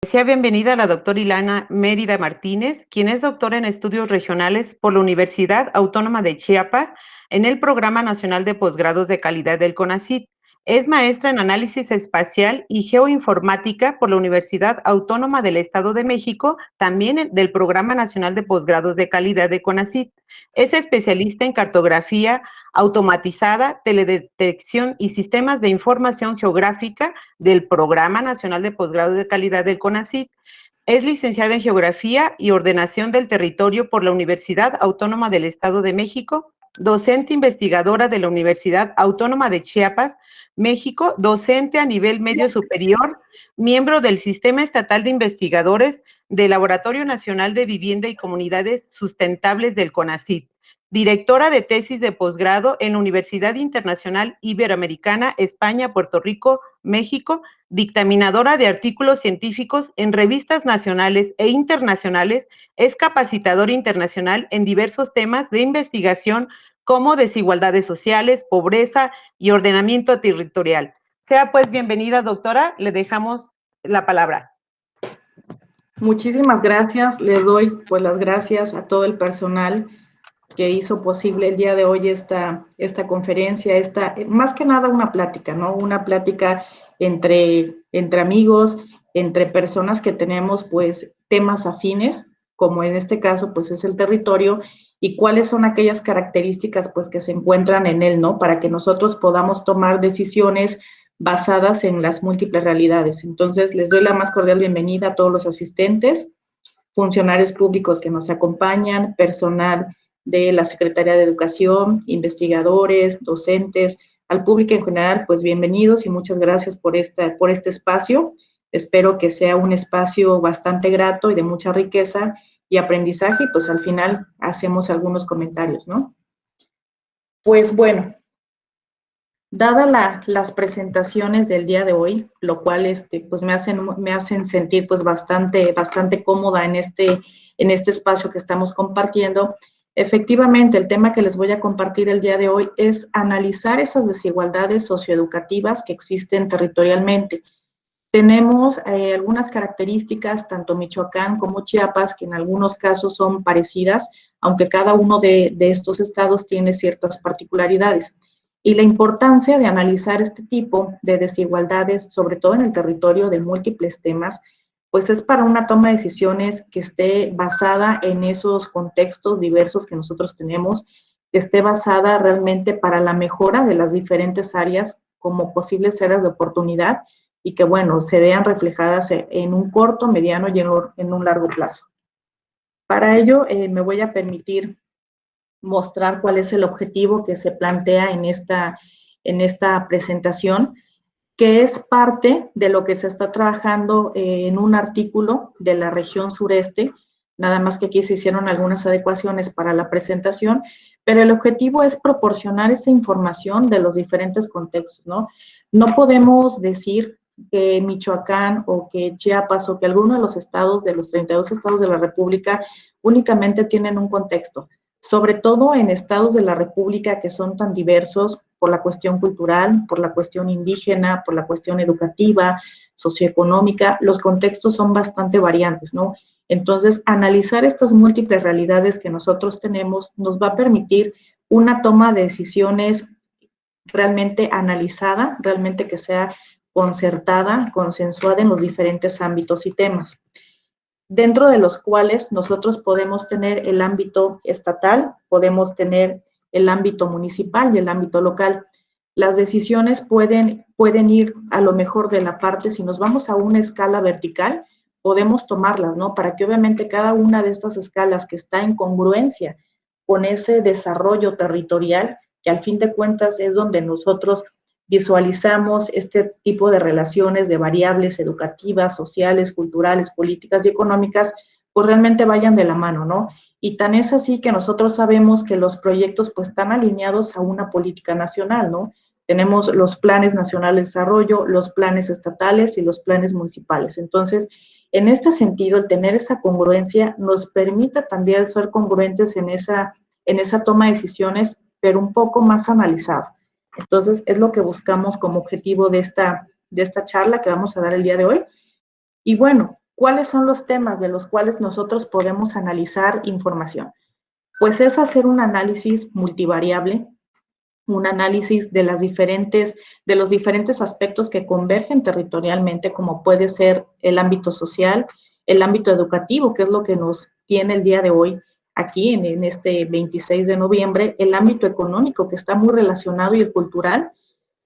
Sea bienvenida la doctora Ilana Mérida Martínez, quien es doctora en estudios regionales por la Universidad Autónoma de Chiapas en el Programa Nacional de Posgrados de Calidad del CONACYT. Es maestra en análisis espacial y geoinformática por la Universidad Autónoma del Estado de México, también del Programa Nacional de Posgrados de Calidad de CONACYT. Es especialista en cartografía automatizada, teledetección y sistemas de información geográfica del Programa Nacional de Posgrados de Calidad del CONACYT. Es licenciada en Geografía y Ordenación del Territorio por la Universidad Autónoma del Estado de México, docente investigadora de la Universidad Autónoma de Chiapas, México, docente a nivel medio superior, miembro del Sistema Estatal de Investigadores del Laboratorio Nacional de Vivienda y Comunidades Sustentables del CONACYT, directora de tesis de posgrado en la Universidad Internacional Iberoamericana, España, Puerto Rico, México, dictaminadora de artículos científicos en revistas nacionales e internacionales, es capacitadora internacional en diversos temas de investigación como desigualdades sociales, pobreza y ordenamiento territorial. Sea pues bienvenida, doctora, le dejamos la palabra. Muchísimas gracias, le doy pues las gracias a todo el personal que hizo posible el día de hoy esta conferencia, más que nada una plática, ¿no? Una plática entre amigos, entre personas que tenemos pues temas afines, como en este caso pues es el territorio, y cuáles son aquellas características pues que se encuentran en él, ¿no? Para que nosotros podamos tomar decisiones basadas en las múltiples realidades. Entonces, les doy la más cordial bienvenida a todos los asistentes, funcionarios públicos que nos acompañan, personal de la Secretaría de Educación, investigadores, docentes, al público en general, pues bienvenidos y muchas gracias por este espacio. Espero que sea un espacio bastante grato y de mucha riqueza y aprendizaje, y pues al final hacemos algunos comentarios, ¿no? Pues bueno, dadas las presentaciones del día de hoy, lo cual pues me hacen sentir pues bastante cómoda en este espacio que estamos compartiendo. Efectivamente, el tema que les voy a compartir el día de hoy es analizar esas desigualdades socioeducativas que existen territorialmente. Tenemos algunas características, tanto Michoacán como Chiapas, que en algunos casos son parecidas, aunque cada uno de estos estados tiene ciertas particularidades. Y la importancia de analizar este tipo de desigualdades, sobre todo en el territorio de múltiples temas, pues es para una toma de decisiones que esté basada en esos contextos diversos que nosotros tenemos, que esté basada realmente para la mejora de las diferentes áreas como posibles áreas de oportunidad y que, bueno, se vean reflejadas en un corto, mediano y en un largo plazo. Para ello, me voy a permitir mostrar cuál es el objetivo que se plantea en esta presentación, que es parte de lo que se está trabajando en un artículo de la región sureste, nada más que aquí se hicieron algunas adecuaciones para la presentación, pero el objetivo es proporcionar esa información de los diferentes contextos, ¿no? No podemos decir que Michoacán o que Chiapas o que alguno de los estados, de los 32 estados de la República, únicamente tienen un contexto, sobre todo en estados de la República que son tan diversos por la cuestión cultural, por la cuestión indígena, por la cuestión educativa, socioeconómica, los contextos son bastante variantes, ¿no? Entonces, analizar estas múltiples realidades que nosotros tenemos nos va a permitir una toma de decisiones realmente analizada, realmente que sea concertada, consensuada en los diferentes ámbitos y temas, dentro de los cuales nosotros podemos tener el ámbito estatal, podemos tener el ámbito municipal y el ámbito local. Las decisiones pueden ir a lo mejor de la parte, si nos vamos a una escala vertical, podemos tomarlas, ¿no? Para que obviamente cada una de estas escalas que está en congruencia con ese desarrollo territorial, que al fin de cuentas es donde nosotros visualizamos este tipo de relaciones de variables educativas, sociales, culturales, políticas y económicas, pues realmente vayan de la mano, ¿no? Y tan es así que nosotros sabemos que los proyectos pues están alineados a una política nacional, ¿no? Tenemos los planes nacionales de desarrollo, los planes estatales y los planes municipales. Entonces, en este sentido, el tener esa congruencia nos permite también ser congruentes en esa toma de decisiones, pero un poco más analizada. Entonces, es lo que buscamos como objetivo de esta charla que vamos a dar el día de hoy. Y bueno, ¿Cuáles son los temas de los cuales nosotros podemos analizar información? Pues es hacer un análisis multivariable, un análisis de los diferentes aspectos que convergen territorialmente, como puede ser el ámbito social, el ámbito educativo, que es lo que nos tiene el día de hoy aquí en este 26 de noviembre, el ámbito económico, que está muy relacionado, y el cultural,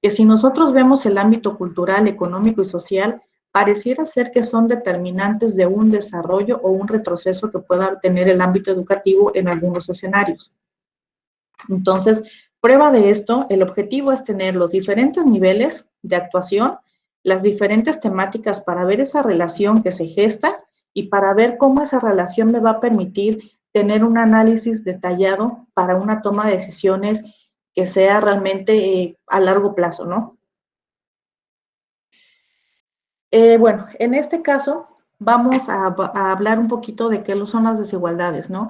que si nosotros vemos el ámbito cultural, económico y social, pareciera ser que son determinantes de un desarrollo o un retroceso que pueda tener el ámbito educativo en algunos escenarios. Entonces, prueba de esto, el objetivo es tener los diferentes niveles de actuación, las diferentes temáticas para ver esa relación que se gesta y para ver cómo esa relación me va a permitir tener un análisis detallado para una toma de decisiones que sea realmente a largo plazo, ¿no? Bueno, en este caso vamos a hablar un poquito de qué son las desigualdades, ¿no?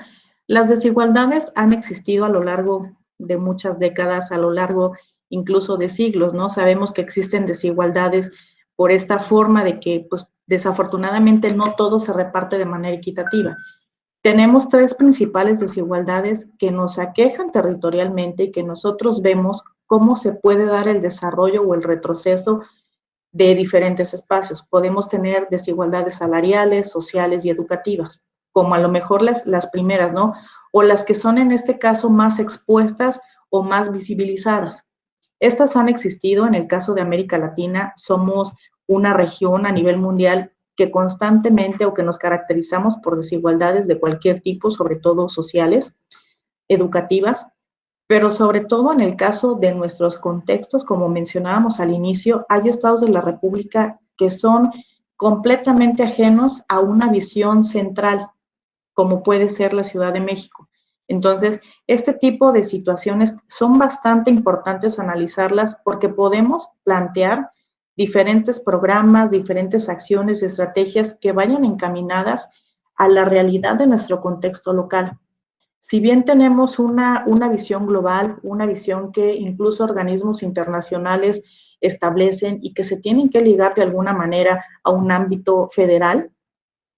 Las desigualdades han existido a lo largo de muchas décadas, a lo largo incluso de siglos, ¿no? Sabemos que existen desigualdades por esta forma de que, pues, desafortunadamente no todo se reparte de manera equitativa. Tenemos tres principales desigualdades que nos aquejan territorialmente y que nosotros vemos cómo se puede dar el desarrollo o el retroceso de diferentes espacios. Podemos tener desigualdades salariales, sociales y educativas, como a lo mejor las primeras, ¿no? O las que son en este caso más expuestas o más visibilizadas. Estas han existido en el caso de América Latina. Somos una región a nivel mundial que constantemente o que nos caracterizamos por desigualdades de cualquier tipo, sobre todo sociales, educativas, pero sobre todo en el caso de nuestros contextos, como mencionábamos al inicio, hay estados de la República que son completamente ajenos a una visión central, como puede ser la Ciudad de México. Entonces, este tipo de situaciones son bastante importantes analizarlas porque podemos plantear diferentes programas, diferentes acciones, estrategias que vayan encaminadas a la realidad de nuestro contexto local. Si bien tenemos una visión global, una visión que incluso organismos internacionales establecen y que se tienen que ligar de alguna manera a un ámbito federal,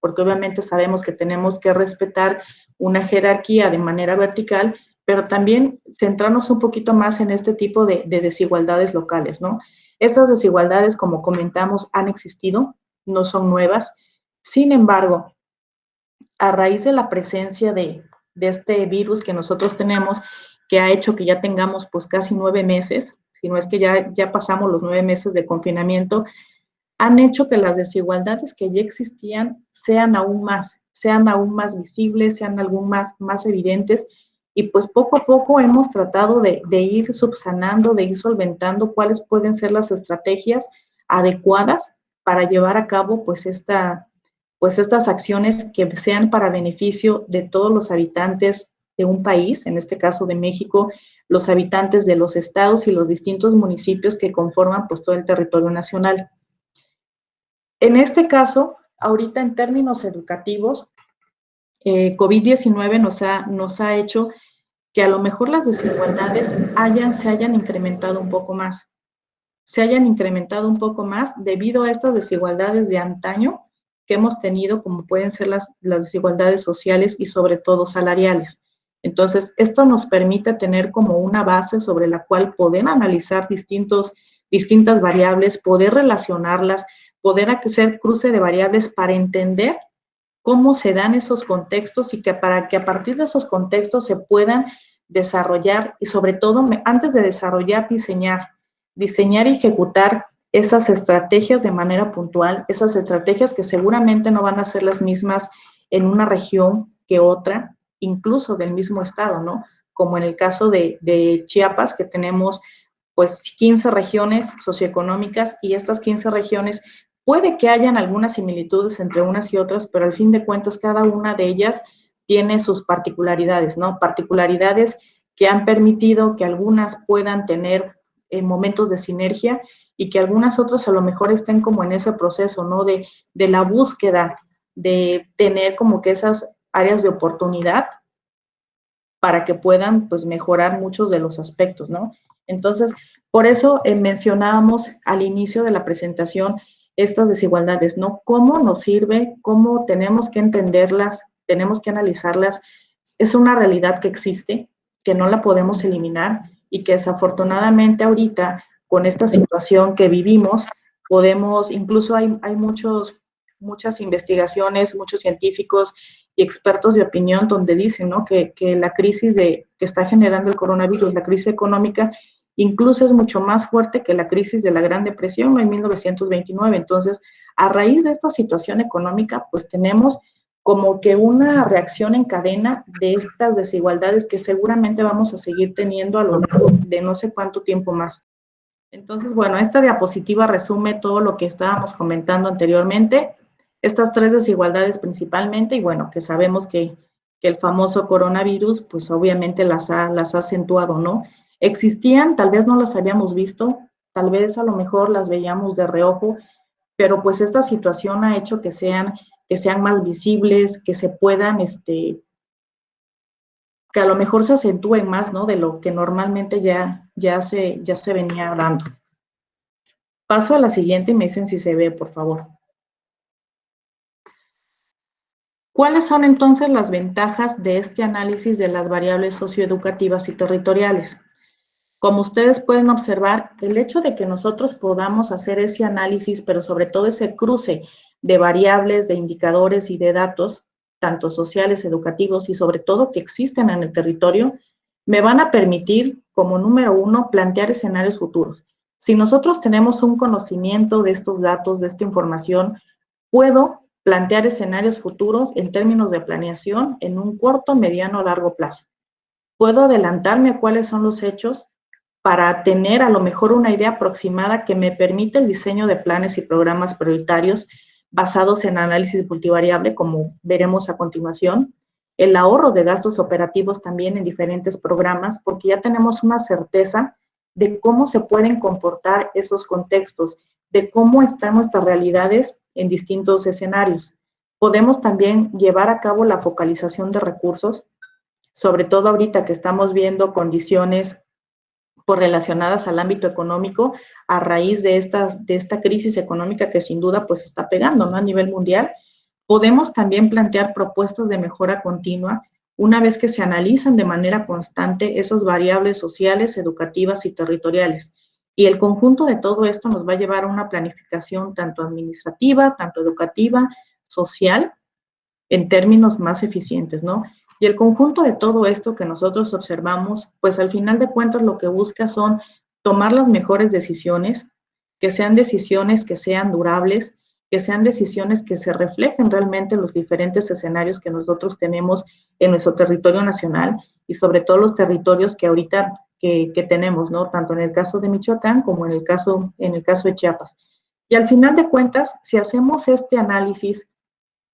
porque obviamente sabemos que tenemos que respetar una jerarquía de manera vertical, pero también centrarnos un poquito más en este tipo de desigualdades locales, ¿no? Estas desigualdades, como comentamos, han existido, no son nuevas. Sin embargo, a raíz de la presencia de este virus que nosotros tenemos, que ha hecho que ya tengamos pues casi 9 meses, si no es que ya pasamos los 9 meses de confinamiento, han hecho que las desigualdades que ya existían sean aún más visibles, sean aún más evidentes, y pues poco a poco hemos tratado de ir subsanando, de ir solventando cuáles pueden ser las estrategias adecuadas para llevar a cabo pues estas acciones que sean para beneficio de todos los habitantes de un país, en este caso de México, los habitantes de los estados y los distintos municipios que conforman pues todo el territorio nacional. En este caso, ahorita en términos educativos, COVID-19 nos ha hecho que a lo mejor las desigualdades se hayan incrementado un poco más. Se hayan incrementado un poco más debido a estas desigualdades de antaño que hemos tenido, como pueden ser las desigualdades sociales y sobre todo salariales. Entonces, esto nos permite tener como una base sobre la cual poder analizar distintas variables, poder relacionarlas, poder hacer cruce de variables para entender cómo se dan esos contextos y que para que a partir de esos contextos se puedan desarrollar y sobre todo antes de desarrollar, diseñar y ejecutar esas estrategias de manera puntual, esas estrategias que seguramente no van a ser las mismas en una región que otra, incluso del mismo estado, ¿no? Como en el caso de Chiapas, que tenemos pues 15 regiones socioeconómicas y estas 15 regiones puede que hayan algunas similitudes entre unas y otras, pero al fin de cuentas cada una de ellas tiene sus particularidades, ¿no? Particularidades que han permitido que algunas puedan tener momentos de sinergia y que algunas otras a lo mejor estén como en ese proceso, ¿no? De la búsqueda de tener como que esas áreas de oportunidad para que puedan pues mejorar muchos de los aspectos, ¿no? Entonces, por eso mencionábamos al inicio de la presentación estas desigualdades, ¿no? ¿Cómo nos sirve? ¿Cómo tenemos que entenderlas? Tenemos que analizarlas. Es una realidad que existe, que no la podemos eliminar y que desafortunadamente ahorita, con esta situación que vivimos, podemos, incluso hay muchas investigaciones, muchos científicos y expertos de opinión donde dicen, ¿no? que la crisis que está generando el coronavirus, la crisis económica, incluso es mucho más fuerte que la crisis de la Gran Depresión en 1929. Entonces, a raíz de esta situación económica, pues tenemos como que una reacción en cadena de estas desigualdades que seguramente vamos a seguir teniendo a lo largo de no sé cuánto tiempo más. Entonces, bueno, esta diapositiva resume todo lo que estábamos comentando anteriormente, estas tres desigualdades principalmente, y bueno, que sabemos que el famoso coronavirus, pues obviamente las ha acentuado, ¿no? Existían, tal vez no las habíamos visto, tal vez a lo mejor las veíamos de reojo, pero pues esta situación ha hecho que sean más visibles, que se puedan, que a lo mejor se acentúen más, ¿no? De lo que normalmente ya se venía dando. Paso a la siguiente y me dicen si se ve, por favor. ¿Cuáles son entonces las ventajas de este análisis de las variables socioeducativas y territoriales? Como ustedes pueden observar, el hecho de que nosotros podamos hacer ese análisis, pero sobre todo ese cruce de variables, de indicadores y de datos, tanto sociales, educativos y sobre todo que existen en el territorio, me van a permitir, como número uno, plantear escenarios futuros. Si nosotros tenemos un conocimiento de estos datos, de esta información, puedo plantear escenarios futuros en términos de planeación en un corto, mediano o largo plazo. Puedo adelantarme a cuáles son los hechos para tener a lo mejor una idea aproximada que me permite el diseño de planes y programas prioritarios basados en análisis multivariable, como veremos a continuación, el ahorro de gastos operativos también en diferentes programas, porque ya tenemos una certeza de cómo se pueden comportar esos contextos, de cómo están nuestras realidades en distintos escenarios. Podemos también llevar a cabo la focalización de recursos, sobre todo ahorita que estamos viendo condiciones relacionadas al ámbito económico a raíz de esta crisis económica que sin duda pues está pegando, ¿no? A nivel mundial. Podemos también plantear propuestas de mejora continua una vez que se analizan de manera constante esas variables sociales, educativas y territoriales. Y el conjunto de todo esto nos va a llevar a una planificación tanto administrativa, tanto educativa, social, en términos más eficientes, ¿no? Y el conjunto de todo esto que nosotros observamos, pues al final de cuentas lo que busca son tomar las mejores decisiones, que sean decisiones que sean durables, que sean decisiones que se reflejen realmente en los diferentes escenarios que nosotros tenemos en nuestro territorio nacional y sobre todo los territorios que ahorita que tenemos, ¿no? Tanto en el caso de Michoacán como en el caso de Chiapas. Y al final de cuentas, si hacemos este análisis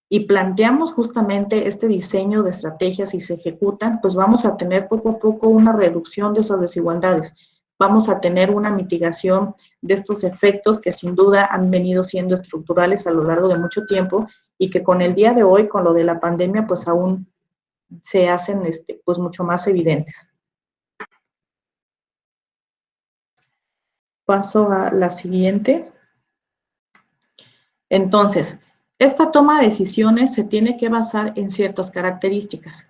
y planteamos justamente este diseño de estrategias y se ejecutan, pues vamos a tener poco a poco una reducción de esas desigualdades. Vamos a tener una mitigación de estos efectos que sin duda han venido siendo estructurales a lo largo de mucho tiempo y que con el día de hoy, con lo de la pandemia, pues aún se hacen pues mucho más evidentes. Paso a la siguiente. Entonces, esta toma de decisiones se tiene que basar en ciertas características.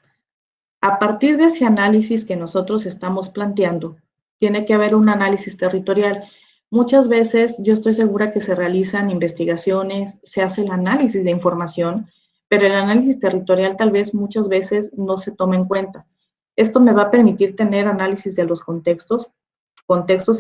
A partir de ese análisis que nosotros estamos planteando, tiene que haber un análisis territorial. Muchas veces yo estoy segura que se realizan investigaciones, se hace el análisis de información, pero el análisis territorial tal vez muchas veces no se toma en cuenta. Esto me va a permitir tener análisis de los contextos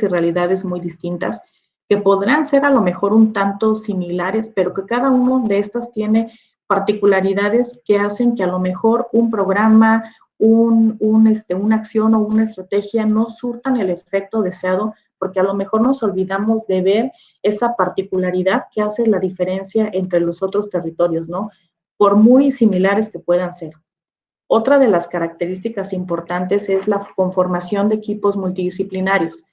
y realidades muy distintas, que podrán ser a lo mejor un tanto similares, pero que cada uno de estas tiene particularidades que hacen que a lo mejor un programa, una acción o una estrategia no surtan el efecto deseado, porque a lo mejor nos olvidamos de ver esa particularidad que hace la diferencia entre los otros territorios, ¿no? Por muy similares que puedan ser. Otra de las características importantes es la conformación de equipos multidisciplinarios,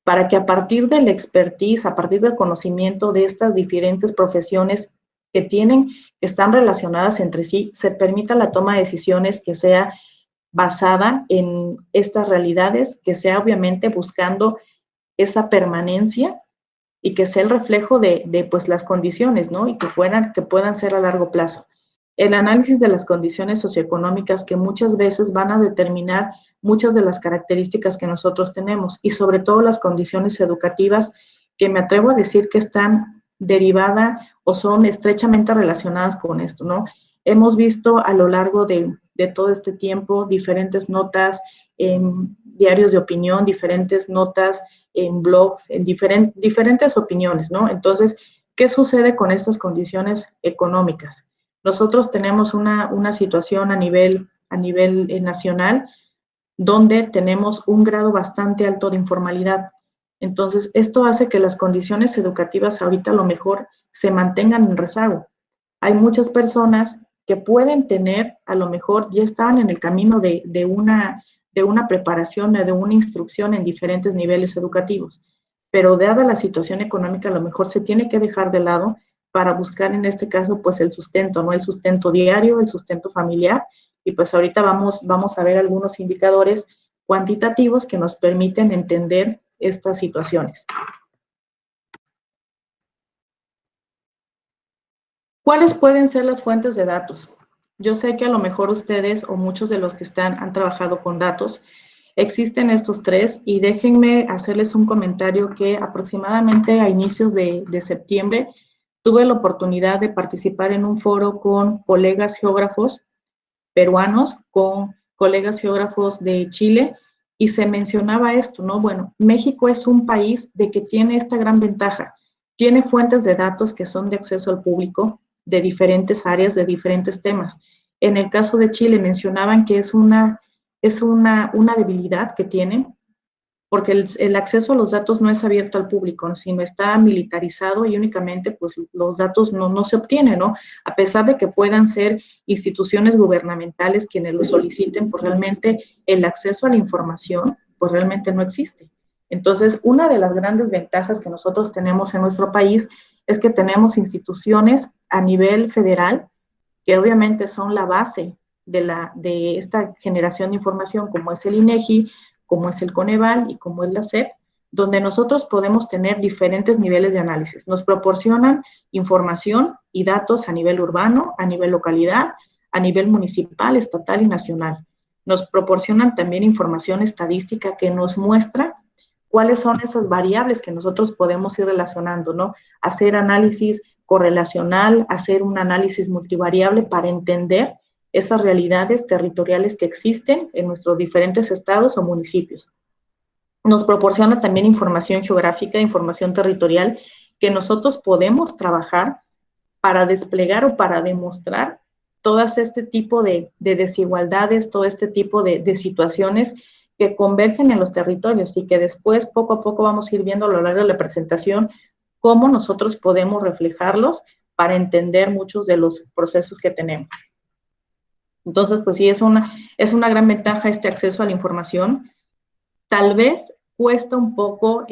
para que a partir del expertise, a partir del conocimiento de estas diferentes profesiones que están relacionadas entre sí, se permita la toma de decisiones que sea basada en estas realidades, que sea obviamente buscando esa permanencia y que sea el reflejo de pues las condiciones, ¿no? Y que puedan ser a largo plazo. El análisis de las condiciones socioeconómicas que muchas veces van a determinar muchas de las características que nosotros tenemos y sobre todo las condiciones educativas que me atrevo a decir que están derivadas o son estrechamente relacionadas con esto, ¿no? Hemos visto a lo largo de todo este tiempo diferentes notas en diarios de opinión, diferentes notas en blogs, en diferentes opiniones, ¿no? Entonces, ¿qué sucede con estas condiciones económicas? Nosotros tenemos una situación a nivel nacional donde tenemos un grado bastante alto de informalidad. Entonces, esto hace que las condiciones educativas ahorita a lo mejor se mantengan en rezago. Hay muchas personas que pueden tener, a lo mejor ya están en el camino de una preparación, de una instrucción en diferentes niveles educativos, pero dada la situación económica, a lo mejor se tiene que dejar de lado para buscar en este caso pues el sustento, ¿no? El sustento diario, el sustento familiar, y pues ahorita vamos a ver algunos indicadores cuantitativos que nos permiten entender estas situaciones. ¿Cuáles pueden ser las fuentes de datos? Yo sé que a lo mejor ustedes o muchos de los que han trabajado con datos, existen estos tres y déjenme hacerles un comentario que aproximadamente a inicios de septiembre tuve la oportunidad de participar en un foro con colegas geógrafos peruanos, con colegas geógrafos de Chile y se mencionaba esto, ¿no? Bueno, México es un país de que tiene esta gran ventaja, tiene fuentes de datos que son de acceso al público, de diferentes áreas, de diferentes temas. En el caso de Chile mencionaban que es una debilidad que tienen, porque el acceso a los datos no es abierto al público, sino está militarizado y únicamente pues los datos no se obtienen, ¿no? A pesar de que puedan ser instituciones gubernamentales quienes lo soliciten, pues realmente el acceso a la información pues realmente no existe. Entonces, una de las grandes ventajas que nosotros tenemos en nuestro país es que tenemos instituciones a nivel federal que obviamente son la base de esta generación de información, como es el INEGI, como es el Coneval y como es la SEP, donde nosotros podemos tener diferentes niveles de análisis. Nos proporcionan información y datos a nivel urbano, a nivel localidad, a nivel municipal, estatal y nacional. Nos proporcionan también información estadística que nos muestra cuáles son esas variables que nosotros podemos ir relacionando, ¿no? Hacer análisis correlacional, hacer un análisis multivariable para entender esas realidades territoriales que existen en nuestros diferentes estados o municipios. Nos proporciona también información geográfica, información territorial que nosotros podemos trabajar para desplegar o para demostrar todas este tipo de desigualdades, todo este tipo de situaciones que convergen en los territorios y que después poco a poco vamos a ir viendo a lo largo de la presentación cómo nosotros podemos reflejarlos para entender muchos de los procesos que tenemos. Entonces, pues sí, es una gran ventaja este acceso a la información. Tal vez cuesta un poco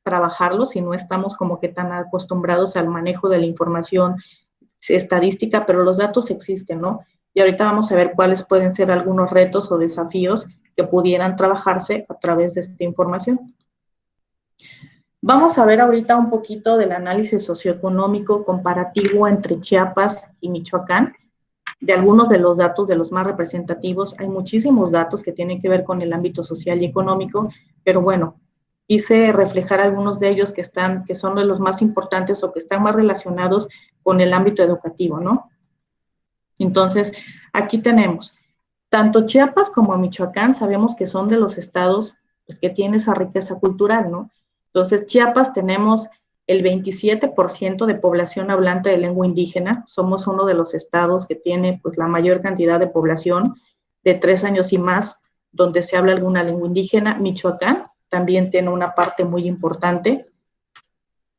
trabajarlo si no estamos como que tan acostumbrados al manejo de la información estadística, pero los datos existen, ¿no? Y ahorita vamos a ver cuáles pueden ser algunos retos o desafíos que pudieran trabajarse a través de esta información. Vamos a ver ahorita un poquito del análisis socioeconómico comparativo entre Chiapas y Michoacán, de algunos de los datos, de los más representativos. Hay muchísimos datos que tienen que ver con el ámbito social y económico, pero bueno, quise reflejar algunos de ellos que son de los más importantes o que están más relacionados con el ámbito educativo, ¿no? Entonces, aquí tenemos, tanto Chiapas como Michoacán sabemos que son de los estados pues, que tienen esa riqueza cultural, ¿no? Entonces, Chiapas tenemos el 27% de población hablante de lengua indígena. Somos uno de los estados que tiene pues, la mayor cantidad de población de 3 años y más donde se habla alguna lengua indígena. Michoacán también tiene una parte muy importante.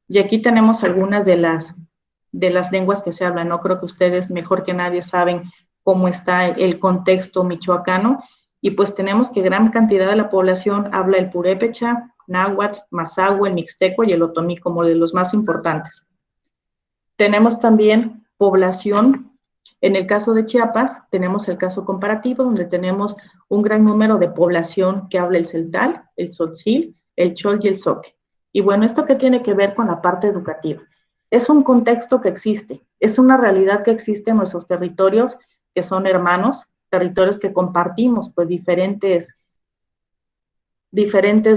Y aquí tenemos algunas de las lenguas que se hablan, ¿no? Creo que ustedes mejor que nadie saben cómo está el contexto michoacano. Y pues tenemos que gran cantidad de la población habla el purépecha, náhuatl, mazahua, el mixteco y el otomí como de los más importantes. Tenemos también población, en el caso de Chiapas, tenemos el caso comparativo, donde tenemos un gran número de población que habla el celtal, el tzotzil, el chol y el zoque. Y bueno, ¿esto qué tiene que ver con la parte educativa? Es un contexto que existe, es una realidad que existe en nuestros territorios, que son hermanos, territorios que compartimos, pues diferentes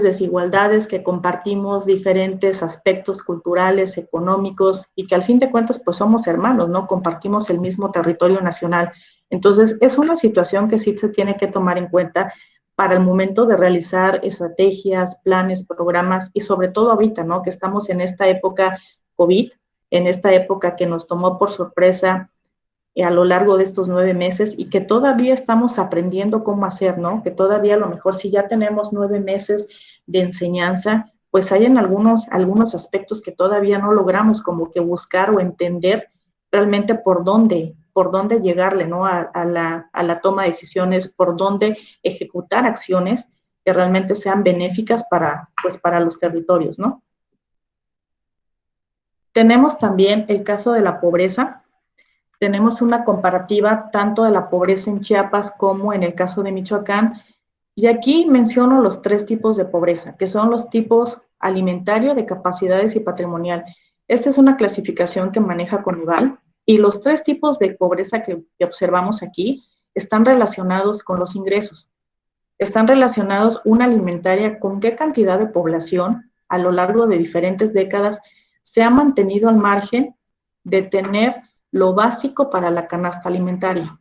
desigualdades, que compartimos diferentes aspectos culturales, económicos, y que al fin de cuentas pues somos hermanos, ¿no? Compartimos el mismo territorio nacional. Entonces es una situación que sí se tiene que tomar en cuenta para el momento de realizar estrategias, planes, programas, y sobre todo ahorita, ¿no? Que estamos en esta época COVID, en esta época que nos tomó por sorpresa a lo largo de estos 9 meses y que todavía estamos aprendiendo cómo hacer, ¿no? Que todavía a lo mejor si ya tenemos 9 meses de enseñanza, pues hay en algunos aspectos que todavía no logramos como que buscar o entender realmente por dónde llegarle, ¿no? A la toma de decisiones, por dónde ejecutar acciones que realmente sean benéficas pues, para los territorios, ¿no? Tenemos también el caso de la pobreza. Tenemos una comparativa tanto de la pobreza en Chiapas como en el caso de Michoacán. Y aquí menciono los 3 tipos de pobreza, que son los tipos alimentario, de capacidades y patrimonial. Esta es una clasificación que maneja Coneval y los 3 tipos de pobreza que observamos aquí están relacionados con los ingresos. Están relacionados una alimentaria con qué cantidad de población a lo largo de diferentes décadas se ha mantenido al margen de tener lo básico para la canasta alimentaria.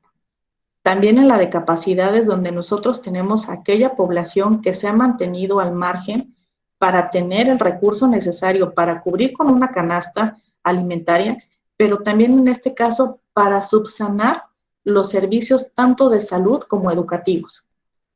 También en la de capacidades, donde nosotros tenemos aquella población que se ha mantenido al margen para tener el recurso necesario para cubrir con una canasta alimentaria, pero también en este caso para subsanar los servicios tanto de salud como educativos.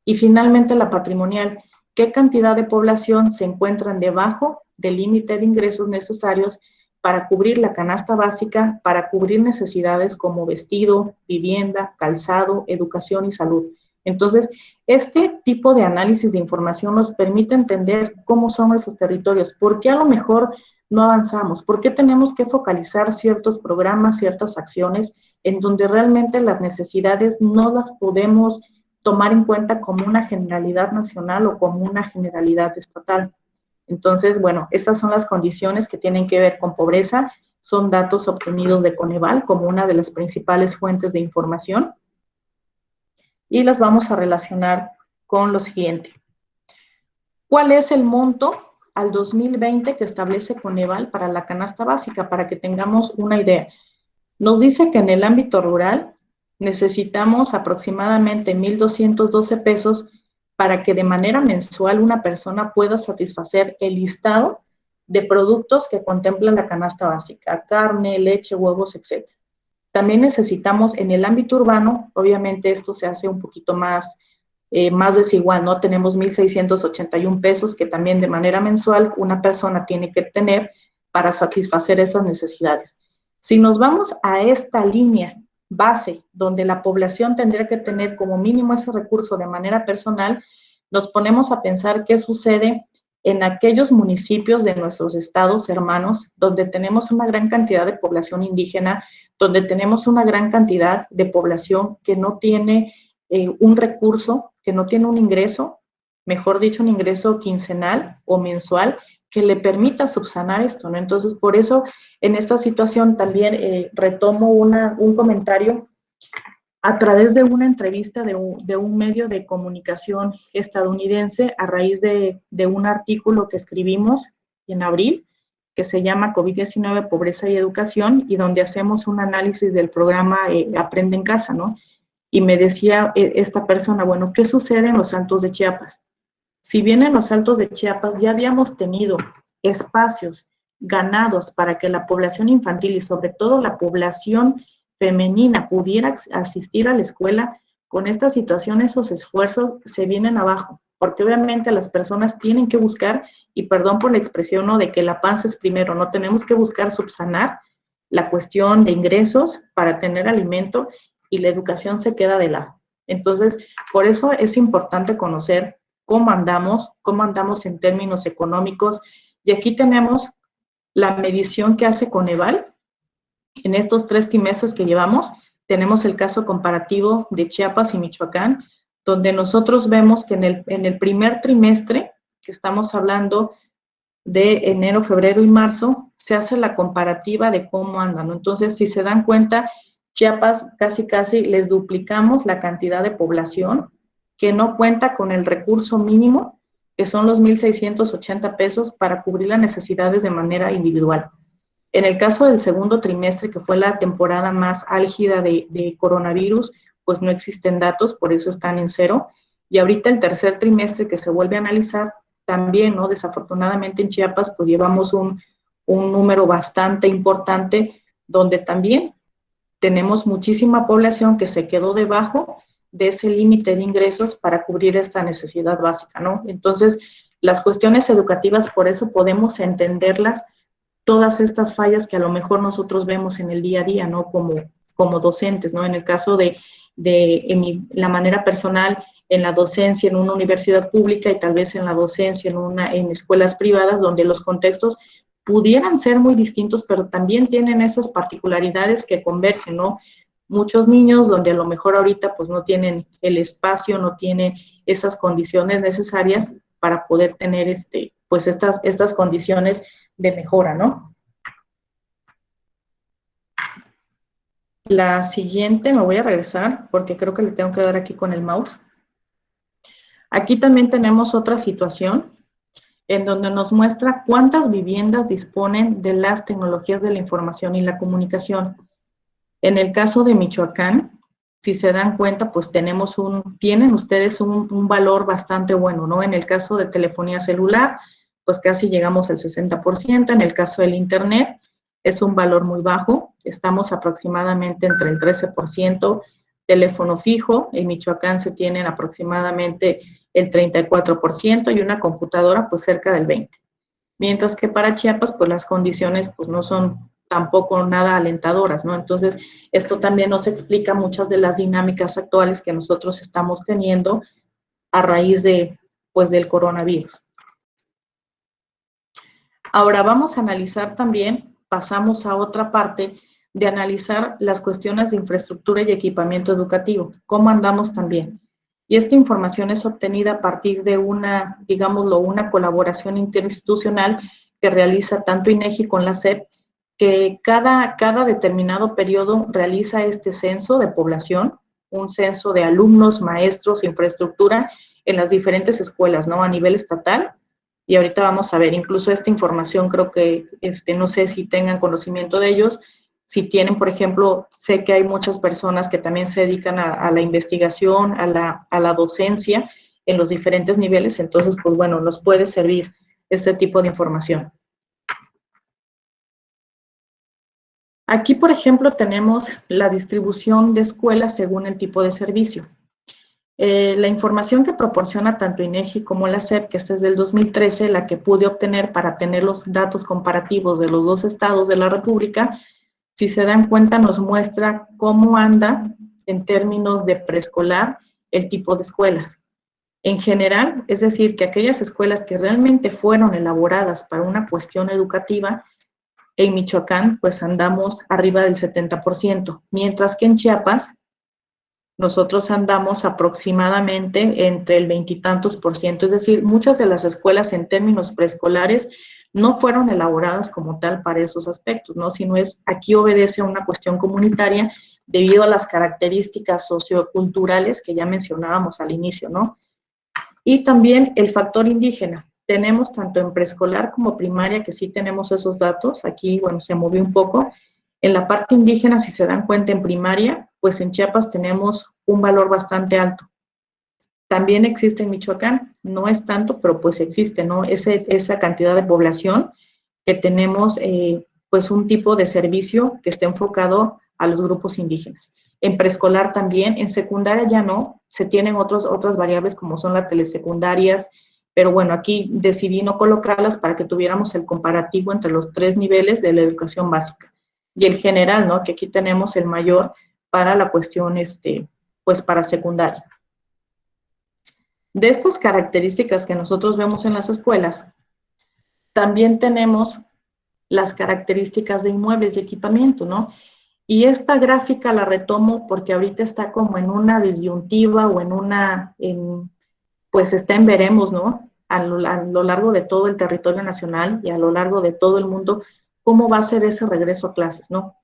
Y finalmente la patrimonial, qué cantidad de población se encuentran debajo del límite de ingresos necesarios para cubrir la canasta básica, para cubrir necesidades como vestido, vivienda, calzado, educación y salud. Entonces, este tipo de análisis de información nos permite entender cómo son nuestros territorios, por qué a lo mejor no avanzamos, por qué tenemos que focalizar ciertos programas, ciertas acciones en donde realmente las necesidades no las podemos tomar en cuenta como una generalidad nacional o como una generalidad estatal. Entonces, bueno, estas son las condiciones que tienen que ver con pobreza, son datos obtenidos de Coneval como una de las principales fuentes de información y las vamos a relacionar con lo siguiente. ¿Cuál es el monto al 2020 que establece Coneval para la canasta básica? Para que tengamos una idea. Nos dice que en el ámbito rural necesitamos aproximadamente 1,212 pesos para que de manera mensual una persona pueda satisfacer el listado de productos que contempla la canasta básica, carne, leche, huevos, etc. También necesitamos en el ámbito urbano, obviamente esto se hace un poquito más desigual, ¿no? Tenemos 1,681 pesos que también de manera mensual una persona tiene que tener para satisfacer esas necesidades. Si nos vamos a esta línea base, donde la población tendría que tener como mínimo ese recurso de manera personal, nos ponemos a pensar qué sucede en aquellos municipios de nuestros estados hermanos, donde tenemos una gran cantidad de población indígena, donde tenemos una gran cantidad de población que no tiene un recurso, que no tiene un ingreso, mejor dicho, un ingreso quincenal o mensual, que le permita subsanar esto, ¿no? Entonces, por eso, en esta situación también retomo un comentario a través de una entrevista de un medio de comunicación estadounidense a raíz de un artículo que escribimos en abril, que se llama COVID-19, Pobreza y Educación, y donde hacemos un análisis del programa Aprende en Casa, ¿no? Y me decía esta persona, bueno, ¿qué sucede en los Altos de Chiapas? Si bien en los Altos de Chiapas ya habíamos tenido espacios ganados para que la población infantil y sobre todo la población femenina pudiera asistir a la escuela, con esta situación esos esfuerzos se vienen abajo, porque obviamente las personas tienen que buscar, y perdón por la expresión, ¿no?, de que la panza es primero, no tenemos que buscar subsanar la cuestión de ingresos para tener alimento y la educación se queda de lado. Entonces, por eso es importante conocer cómo andamos en términos económicos. Y aquí tenemos la medición que hace Coneval. En estos 3 trimestres que llevamos, tenemos el caso comparativo de Chiapas y Michoacán, donde nosotros vemos que en el primer trimestre, que estamos hablando de enero, febrero y marzo, se hace la comparativa de cómo andan, ¿no? Entonces, si se dan cuenta, Chiapas casi les duplicamos la cantidad de población que no cuenta con el recurso mínimo, que son los 1,680 pesos para cubrir las necesidades de manera individual. En el caso del segundo trimestre, que fue la temporada más álgida de coronavirus, pues no existen datos, por eso están en cero. Y ahorita el tercer trimestre que se vuelve a analizar, también, ¿no? Desafortunadamente en Chiapas, pues llevamos un número bastante importante, donde también tenemos muchísima población que se quedó debajo de ese límite de ingresos para cubrir esta necesidad básica, ¿no? Entonces, las cuestiones educativas, por eso podemos entenderlas, todas estas fallas que a lo mejor nosotros vemos en el día a día, ¿no? Como docentes, ¿no? En el caso de la manera personal, en la docencia en una universidad pública y tal vez en la docencia en escuelas privadas, donde los contextos pudieran ser muy distintos, pero también tienen esas particularidades que convergen, ¿no? Muchos niños donde a lo mejor ahorita pues no tienen el espacio, no tienen esas condiciones necesarias para poder tener pues estas condiciones de mejora, ¿no? La siguiente, me voy a regresar porque creo que le tengo que dar aquí con el mouse. Aquí también tenemos otra situación en donde nos muestra cuántas viviendas disponen de las tecnologías de la información y la comunicación. En el caso de Michoacán, si se dan cuenta, pues tienen ustedes un valor bastante bueno, ¿no? En el caso de telefonía celular, pues casi llegamos al 60%. En el caso del Internet, es un valor muy bajo. Estamos aproximadamente entre el 13%. Teléfono fijo, en Michoacán se tienen aproximadamente el 34% y una computadora, pues cerca del 20%. Mientras que para Chiapas, pues las condiciones pues no son tampoco nada alentadoras, ¿no? Entonces, esto también nos explica muchas de las dinámicas actuales que nosotros estamos teniendo a raíz pues, del coronavirus. Ahora vamos a analizar también, pasamos a otra parte de analizar las cuestiones de infraestructura y equipamiento educativo, cómo andamos también. Y esta información es obtenida a partir de digámoslo, una colaboración interinstitucional que realiza tanto INEGI con la SEP, que cada determinado periodo realiza este censo de población, un censo de alumnos, maestros, infraestructura en las diferentes escuelas, ¿no? A nivel estatal. Y ahorita vamos a ver, incluso esta información creo que, no sé si tengan conocimiento de ellos. Si tienen, por ejemplo, sé que hay muchas personas que también se dedican a la investigación, a la docencia en los diferentes niveles, entonces, pues bueno, nos puede servir este tipo de información. Aquí, por ejemplo, tenemos la distribución de escuelas según el tipo de servicio. La información que proporciona tanto INEGI como la SEP, que esta es del 2013, la que pude obtener para tener los datos comparativos de los dos estados de la República, si se dan cuenta, nos muestra cómo anda en términos de preescolar el tipo de escuelas. En general, es decir, que aquellas escuelas que realmente fueron elaboradas para una cuestión educativa, en Michoacán, pues andamos arriba del 70%, mientras que en Chiapas, nosotros andamos aproximadamente entre el 20 y tantos por ciento, es decir, muchas de las escuelas en términos preescolares no fueron elaboradas como tal para esos aspectos, ¿no? Sino aquí obedece a una cuestión comunitaria debido a las características socioculturales que ya mencionábamos al inicio, ¿no? Y también el factor indígena. Tenemos tanto en preescolar como primaria que sí tenemos esos datos. Aquí, bueno, se movió un poco. En la parte indígena, si se dan cuenta en primaria, pues en Chiapas tenemos un valor bastante alto. También existe en Michoacán, no es tanto, pero pues existe, ¿no? Esa cantidad de población que tenemos, pues un tipo de servicio que esté enfocado a los grupos indígenas. En preescolar también, en secundaria ya no, se tienen otras variables como son las telesecundarias, pero bueno, aquí decidí no colocarlas para que tuviéramos el comparativo entre los 3 niveles de la educación básica. Y el general, ¿no? Que aquí tenemos el mayor para la cuestión, pues para secundaria. De estas características que nosotros vemos en las escuelas, también tenemos las características de inmuebles y equipamiento, ¿no? Y esta gráfica la retomo porque ahorita está como en una disyuntiva o pues está en veremos, ¿no? a lo largo de todo el territorio nacional y a lo largo de todo el mundo, cómo va a ser ese regreso a clases, ¿no?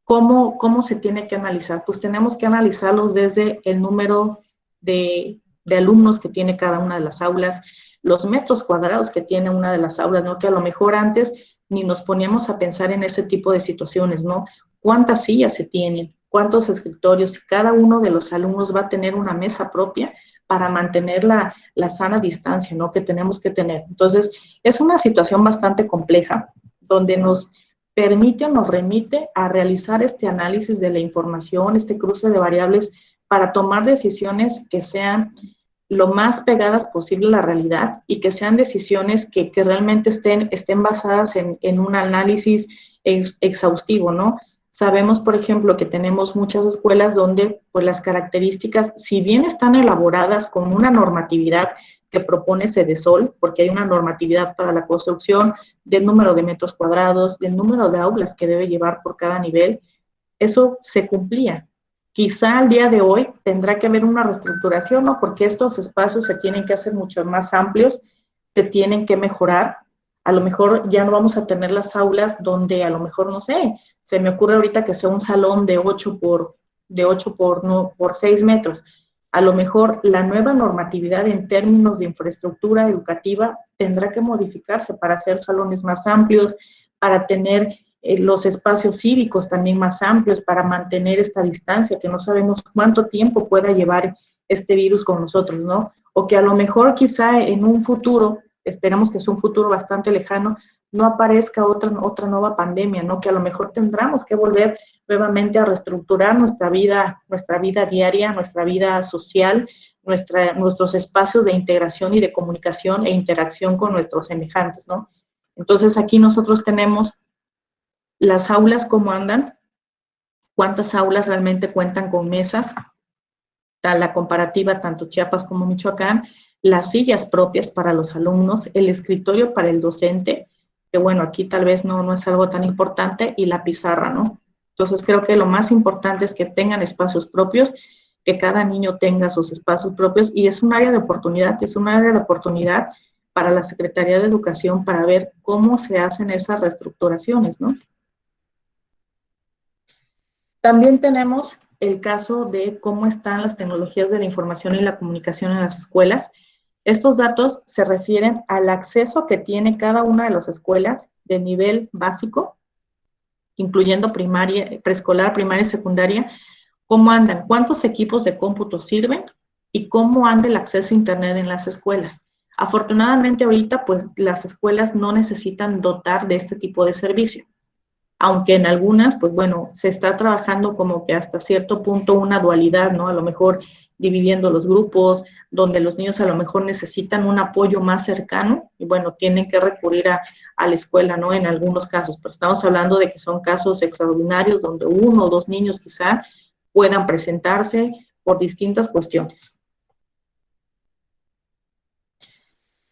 ¿Cómo se tiene que analizar? Pues tenemos que analizarlos desde el número de alumnos que tiene cada una de las aulas, los metros cuadrados que tiene una de las aulas, ¿no? Que a lo mejor antes ni nos poníamos a pensar en ese tipo de situaciones, ¿no? ¿Cuántas sillas se tienen? ¿Cuántos escritorios? Cada uno de los alumnos va a tener una mesa propia para mantener la sana distancia, ¿no? Que tenemos que tener. Entonces, es una situación bastante compleja, donde nos permite o nos remite a realizar este análisis de la información, este cruce de variables para tomar decisiones que sean lo más pegadas posible a la realidad y que sean decisiones que realmente estén basadas en un análisis exhaustivo, ¿no? Sabemos, por ejemplo, que tenemos muchas escuelas donde pues, las características, si bien están elaboradas con una normatividad que propone Sedesol, porque hay una normatividad para la construcción, del número de metros cuadrados, del número de aulas que debe llevar por cada nivel, eso se cumplía. Quizá al día de hoy tendrá que haber una reestructuración, ¿no? Porque estos espacios se tienen que hacer mucho más amplios, se tienen que mejorar. A lo mejor ya no vamos a tener las aulas donde a lo mejor, no sé, se me ocurre ahorita que sea un salón de 8 por 6 metros. A lo mejor la nueva normatividad en términos de infraestructura educativa tendrá que modificarse para hacer salones más amplios, para tener los espacios cívicos también más amplios, para mantener esta distancia, que no sabemos cuánto tiempo pueda llevar este virus con nosotros, ¿no? O que a lo mejor quizá en un futuro, esperamos que sea un futuro bastante lejano, no aparezca otra nueva pandemia, ¿no? Que a lo mejor tendremos que volver nuevamente a reestructurar nuestra vida diaria, nuestra vida social, nuestros espacios de integración y de comunicación e interacción con nuestros semejantes, ¿no? Entonces aquí nosotros tenemos las aulas, cómo andan, cuántas aulas realmente cuentan con mesas, la comparativa tanto Chiapas como Michoacán, las sillas propias para los alumnos, el escritorio para el docente, que bueno, aquí tal vez no es algo tan importante, y la pizarra, ¿no? Entonces creo que lo más importante es que tengan espacios propios, que cada niño tenga sus espacios propios, y es un área de oportunidad, para la Secretaría de Educación para ver cómo se hacen esas reestructuraciones, ¿no? También tenemos el caso de cómo están las tecnologías de la información y la comunicación en las escuelas. Estos datos se refieren al acceso que tiene cada una de las escuelas de nivel básico, incluyendo primaria, preescolar, primaria y secundaria, cómo andan, cuántos equipos de cómputo sirven y cómo anda el acceso a Internet en las escuelas. Afortunadamente ahorita, pues las escuelas no necesitan dotar de este tipo de servicio, aunque en algunas, pues bueno, se está trabajando como que hasta cierto punto una dualidad, ¿no? A lo mejor dividiendo los grupos, donde los niños a lo mejor necesitan un apoyo más cercano y bueno, tienen que recurrir a la escuela, ¿no? En algunos casos, pero estamos hablando de que son casos extraordinarios donde uno o dos niños quizá puedan presentarse por distintas cuestiones.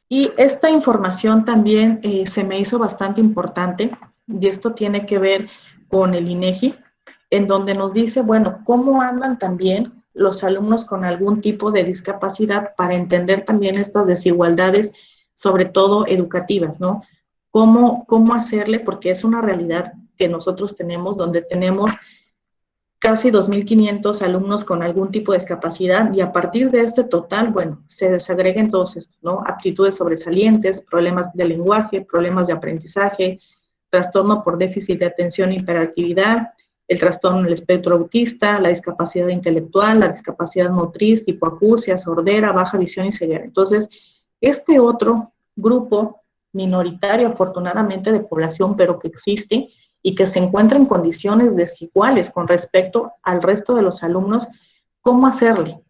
Y esta información también se me hizo bastante importante, y esto tiene que ver con el INEGI, en donde nos dice, bueno, cómo andan también los alumnos con algún tipo de discapacidad para entender también estas desigualdades, sobre todo educativas, ¿no? Cómo hacerle, porque es una realidad que nosotros tenemos, donde tenemos casi 2.500 alumnos con algún tipo de discapacidad, y a partir de este total, bueno, se desagrega entonces, ¿no? Aptitudes sobresalientes, problemas de lenguaje, problemas de aprendizaje, trastorno por déficit de atención e hiperactividad, el trastorno del espectro autista, la discapacidad intelectual, la discapacidad motriz, hipoacusia, sordera, baja visión y ceguera. Entonces, este otro grupo minoritario, afortunadamente, de población, pero que existe, y que se encuentra en condiciones desiguales con respecto al resto de los alumnos, ¿cómo hacerle?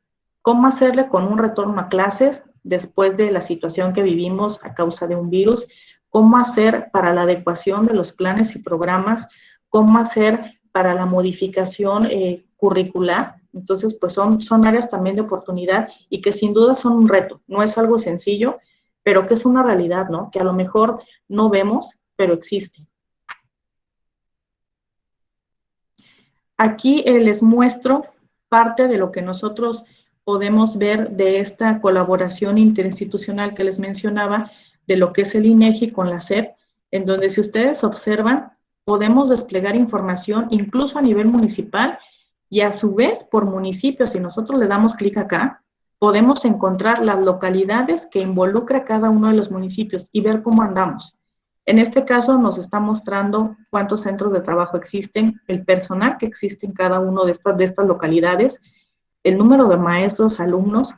¿Cómo hacerle con un retorno a clases después de la situación que vivimos a causa de un virus? ¿Cómo hacer para la adecuación de los planes y programas? ¿Cómo hacer para la modificación curricular? Entonces, pues son áreas también de oportunidad y que sin duda son un reto. No es algo sencillo, pero que es una realidad, ¿no? Que a lo mejor no vemos, pero existe. Aquí les muestro parte de lo que nosotros podemos ver de esta colaboración interinstitucional que les mencionaba, de lo que es el INEGI con la SEP, en donde si ustedes observan, podemos desplegar información incluso a nivel municipal y a su vez por municipio. Si nosotros le damos clic acá, podemos encontrar las localidades que involucra cada uno de los municipios y ver cómo andamos. En este caso nos está mostrando cuántos centros de trabajo existen, el personal que existe en cada una de estas localidades, el número de maestros, alumnos.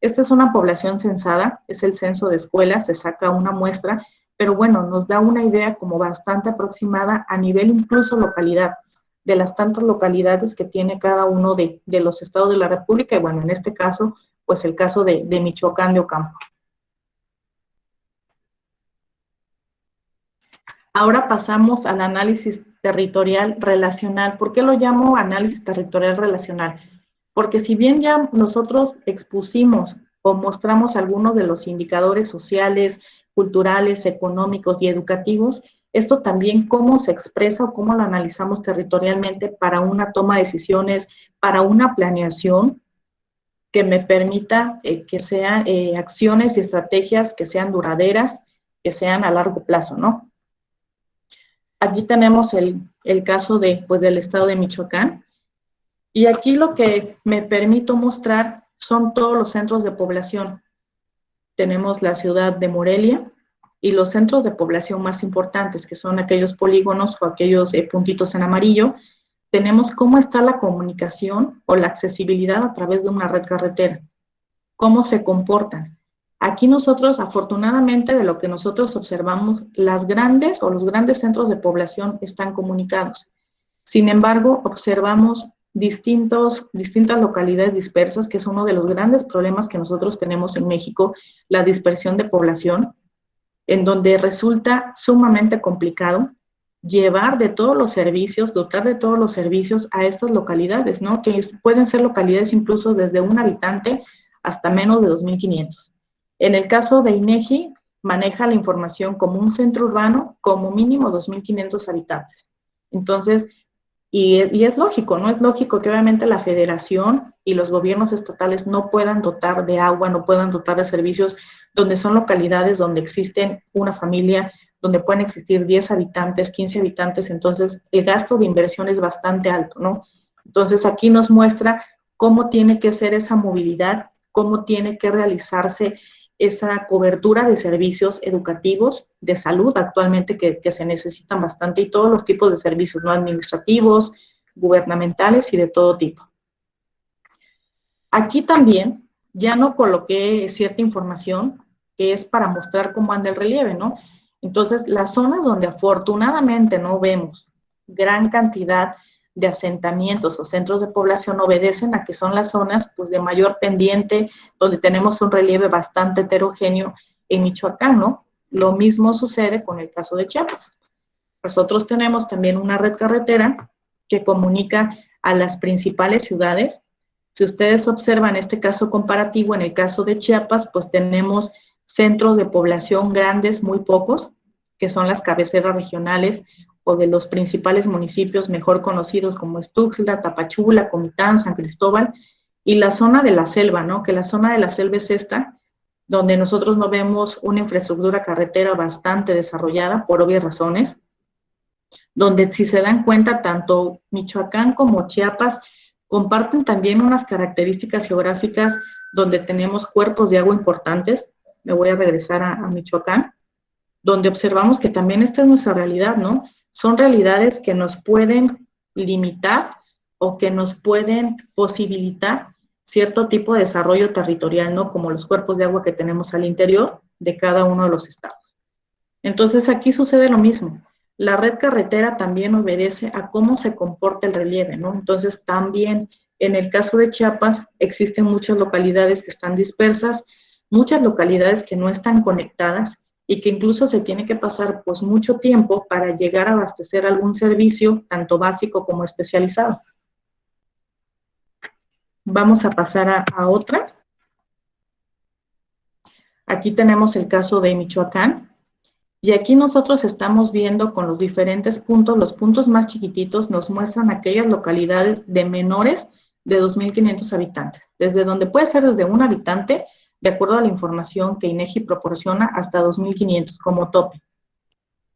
Esta es una población censada, es el censo de escuelas, se saca una muestra, pero bueno, nos da una idea como bastante aproximada a nivel incluso localidad, de las tantas localidades que tiene cada uno de los estados de la República, y bueno, en este caso, pues el caso de Michoacán de Ocampo. Ahora pasamos al análisis territorial relacional. ¿Por qué lo llamo análisis territorial relacional? Porque si bien ya nosotros expusimos o mostramos algunos de los indicadores sociales, culturales, económicos y educativos, esto también cómo se expresa o cómo lo analizamos territorialmente para una toma de decisiones, para una planeación que me permita que sean acciones y estrategias que sean duraderas, que sean a largo plazo, ¿no? Aquí tenemos el caso del estado de Michoacán. Y aquí lo que me permito mostrar son todos los centros de población. Tenemos la ciudad de Morelia y los centros de población más importantes, que son aquellos polígonos o aquellos puntitos en amarillo. Tenemos cómo está la comunicación o la accesibilidad a través de una red carretera, cómo se comportan. Aquí nosotros, afortunadamente, de lo que nosotros observamos, los grandes centros de población están comunicados. Sin embargo, observamos distintas localidades dispersas, que es uno de los grandes problemas que nosotros tenemos en México, la dispersión de población, en donde resulta sumamente complicado llevar de todos los servicios, dotar de todos los servicios a estas localidades, ¿no? Que pueden ser localidades incluso desde un habitante hasta menos de 2,500. En el caso de INEGI, maneja la información como un centro urbano, como mínimo 2,500 habitantes. Entonces, y es lógico, ¿no? Es lógico que obviamente la federación y los gobiernos estatales no puedan dotar de agua, no puedan dotar de servicios donde son localidades donde existen una familia, donde pueden existir 10 habitantes, 15 habitantes, entonces el gasto de inversión es bastante alto, ¿no? Entonces aquí nos muestra cómo tiene que ser esa movilidad, cómo tiene que realizarse esa cobertura de servicios educativos, de salud actualmente que se necesitan bastante, y todos los tipos de servicios, ¿no? Administrativos, gubernamentales y de todo tipo. Aquí también ya no coloqué cierta información que es para mostrar cómo anda el relieve, ¿no? Entonces, las zonas donde afortunadamente no vemos gran cantidad de asentamientos o centros de población obedecen a que son las zonas pues, de mayor pendiente, donde tenemos un relieve bastante heterogéneo en Michoacán, ¿no? Lo mismo sucede con el caso de Chiapas. Nosotros tenemos también una red carretera que comunica a las principales ciudades. Si ustedes observan este caso comparativo, en el caso de Chiapas, pues tenemos centros de población grandes, muy pocos, que son las cabeceras regionales o de los principales municipios mejor conocidos como Tuxtla, Tapachula, Comitán, San Cristóbal, y la zona de la selva, ¿no? Que la zona de la selva es esta, donde nosotros no vemos una infraestructura carretera bastante desarrollada, por obvias razones, donde si se dan cuenta, tanto Michoacán como Chiapas comparten también unas características geográficas donde tenemos cuerpos de agua importantes. Me voy a regresar a Michoacán, donde observamos que también esta es nuestra realidad, ¿no? Son realidades que nos pueden limitar o que nos pueden posibilitar cierto tipo de desarrollo territorial, ¿no? Como los cuerpos de agua que tenemos al interior de cada uno de los estados. Entonces, aquí sucede lo mismo. La red carretera también obedece a cómo se comporta el relieve, ¿no? Entonces, también en el caso de Chiapas existen muchas localidades que están dispersas, muchas localidades que no están conectadas y que incluso se tiene que pasar pues mucho tiempo para llegar a abastecer algún servicio, tanto básico como especializado. Vamos a pasar a otra. Aquí tenemos el caso de Michoacán. Y aquí nosotros estamos viendo con los diferentes puntos, los puntos más chiquititos nos muestran aquellas localidades de menores de 2.500 habitantes, desde donde puede ser desde un habitante, de acuerdo a la información que INEGI proporciona, hasta 2.500 como tope.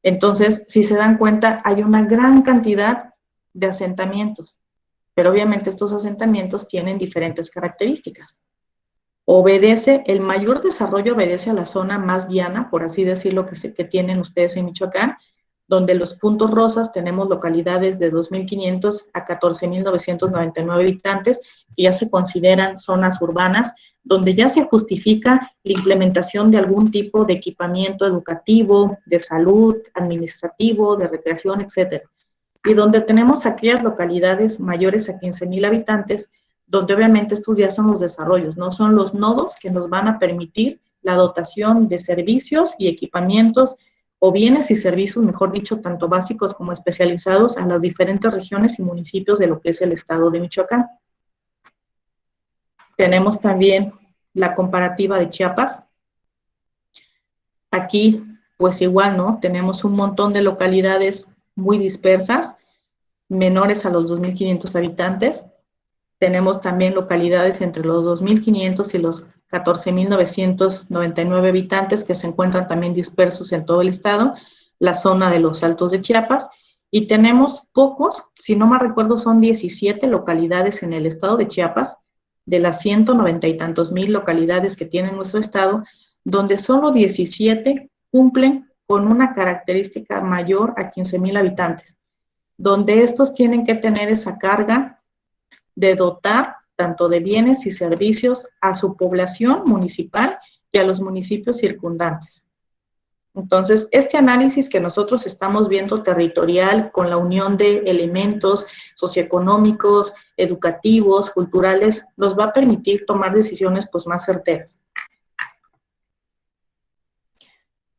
Entonces, si se dan cuenta, hay una gran cantidad de asentamientos, pero obviamente estos asentamientos tienen diferentes características. El mayor desarrollo obedece a la zona más llana, por así decirlo, que tienen ustedes en Michoacán, donde los puntos rosas tenemos localidades de 2.500 a 14.999 habitantes, que ya se consideran zonas urbanas, donde ya se justifica la implementación de algún tipo de equipamiento educativo, de salud, administrativo, de recreación, etcétera. Y donde tenemos aquellas localidades mayores a 15.000 habitantes, donde obviamente estos ya son los desarrollos, no son los nodos que nos van a permitir la dotación de servicios y equipamientos o bienes y servicios, mejor dicho, tanto básicos como especializados a las diferentes regiones y municipios de lo que es el estado de Michoacán. Tenemos también la comparativa de Chiapas. Aquí, pues igual, ¿no? Tenemos un montón de localidades muy dispersas, menores a los 2.500 habitantes. Tenemos también localidades entre los 2.500 y los 14.999 habitantes que se encuentran también dispersos en todo el estado, la zona de los Altos de Chiapas, y tenemos pocos, si no me recuerdo son 17 localidades en el estado de Chiapas, de las 190 y tantos mil localidades que tiene nuestro estado, donde solo 17 cumplen con una característica mayor a 15.000 habitantes, donde estos tienen que tener esa carga de dotar tanto de bienes y servicios a su población municipal y a los municipios circundantes. Entonces, este análisis que nosotros estamos viendo territorial con la unión de elementos socioeconómicos, educativos, culturales, nos va a permitir tomar decisiones pues más certeras.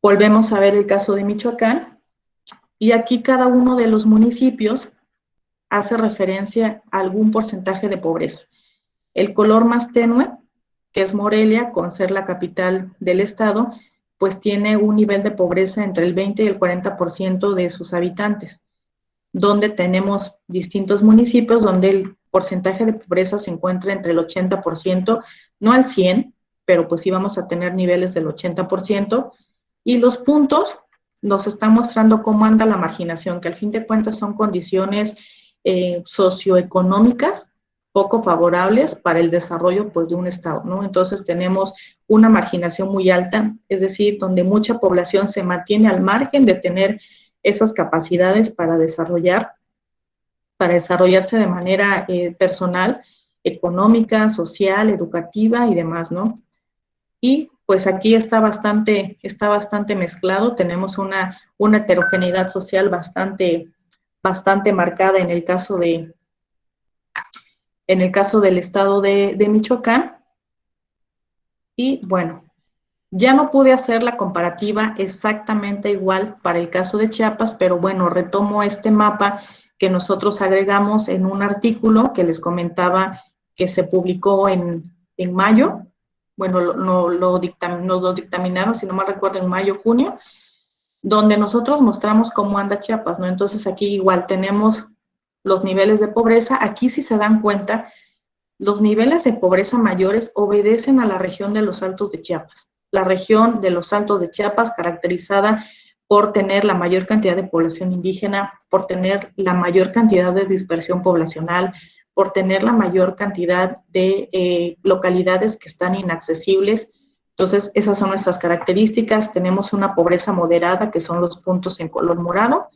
Volvemos a ver el caso de Michoacán y aquí cada uno de los municipios hace referencia a algún porcentaje de pobreza. El color más tenue, que es Morelia, con ser la capital del estado, pues tiene un nivel de pobreza entre el 20 y el 40% de sus habitantes, donde tenemos distintos municipios donde el porcentaje de pobreza se encuentra entre el 80%, no al 100%, pero pues sí vamos a tener niveles del 80%, y los puntos nos están mostrando cómo anda la marginación, que al fin de cuentas son condiciones socioeconómicas poco favorables para el desarrollo pues, de un estado, ¿no? Entonces tenemos una marginación muy alta, es decir, donde mucha población se mantiene al margen de tener esas capacidades para desarrollarse de manera personal, económica, social, educativa y demás, ¿no? Y pues aquí está bastante mezclado, tenemos una heterogeneidad social bastante marcada en el caso del estado de Michoacán. Y bueno, ya no pude hacer la comparativa exactamente igual para el caso de Chiapas, pero bueno, retomo este mapa que nosotros agregamos en un artículo que les comentaba que se publicó en mayo. Bueno, nos lo dictaminaron, si no me recuerdo, en mayo, junio, donde nosotros mostramos cómo anda Chiapas, ¿no? Entonces aquí igual tenemos los niveles de pobreza. Aquí, si se dan cuenta, los niveles de pobreza mayores obedecen a la región de los Altos de Chiapas. La región de los Altos de Chiapas, caracterizada por tener la mayor cantidad de población indígena, por tener la mayor cantidad de dispersión poblacional, por tener la mayor cantidad de localidades que están inaccesibles. Entonces, esas son nuestras características. Tenemos una pobreza moderada, que son los puntos en color morado,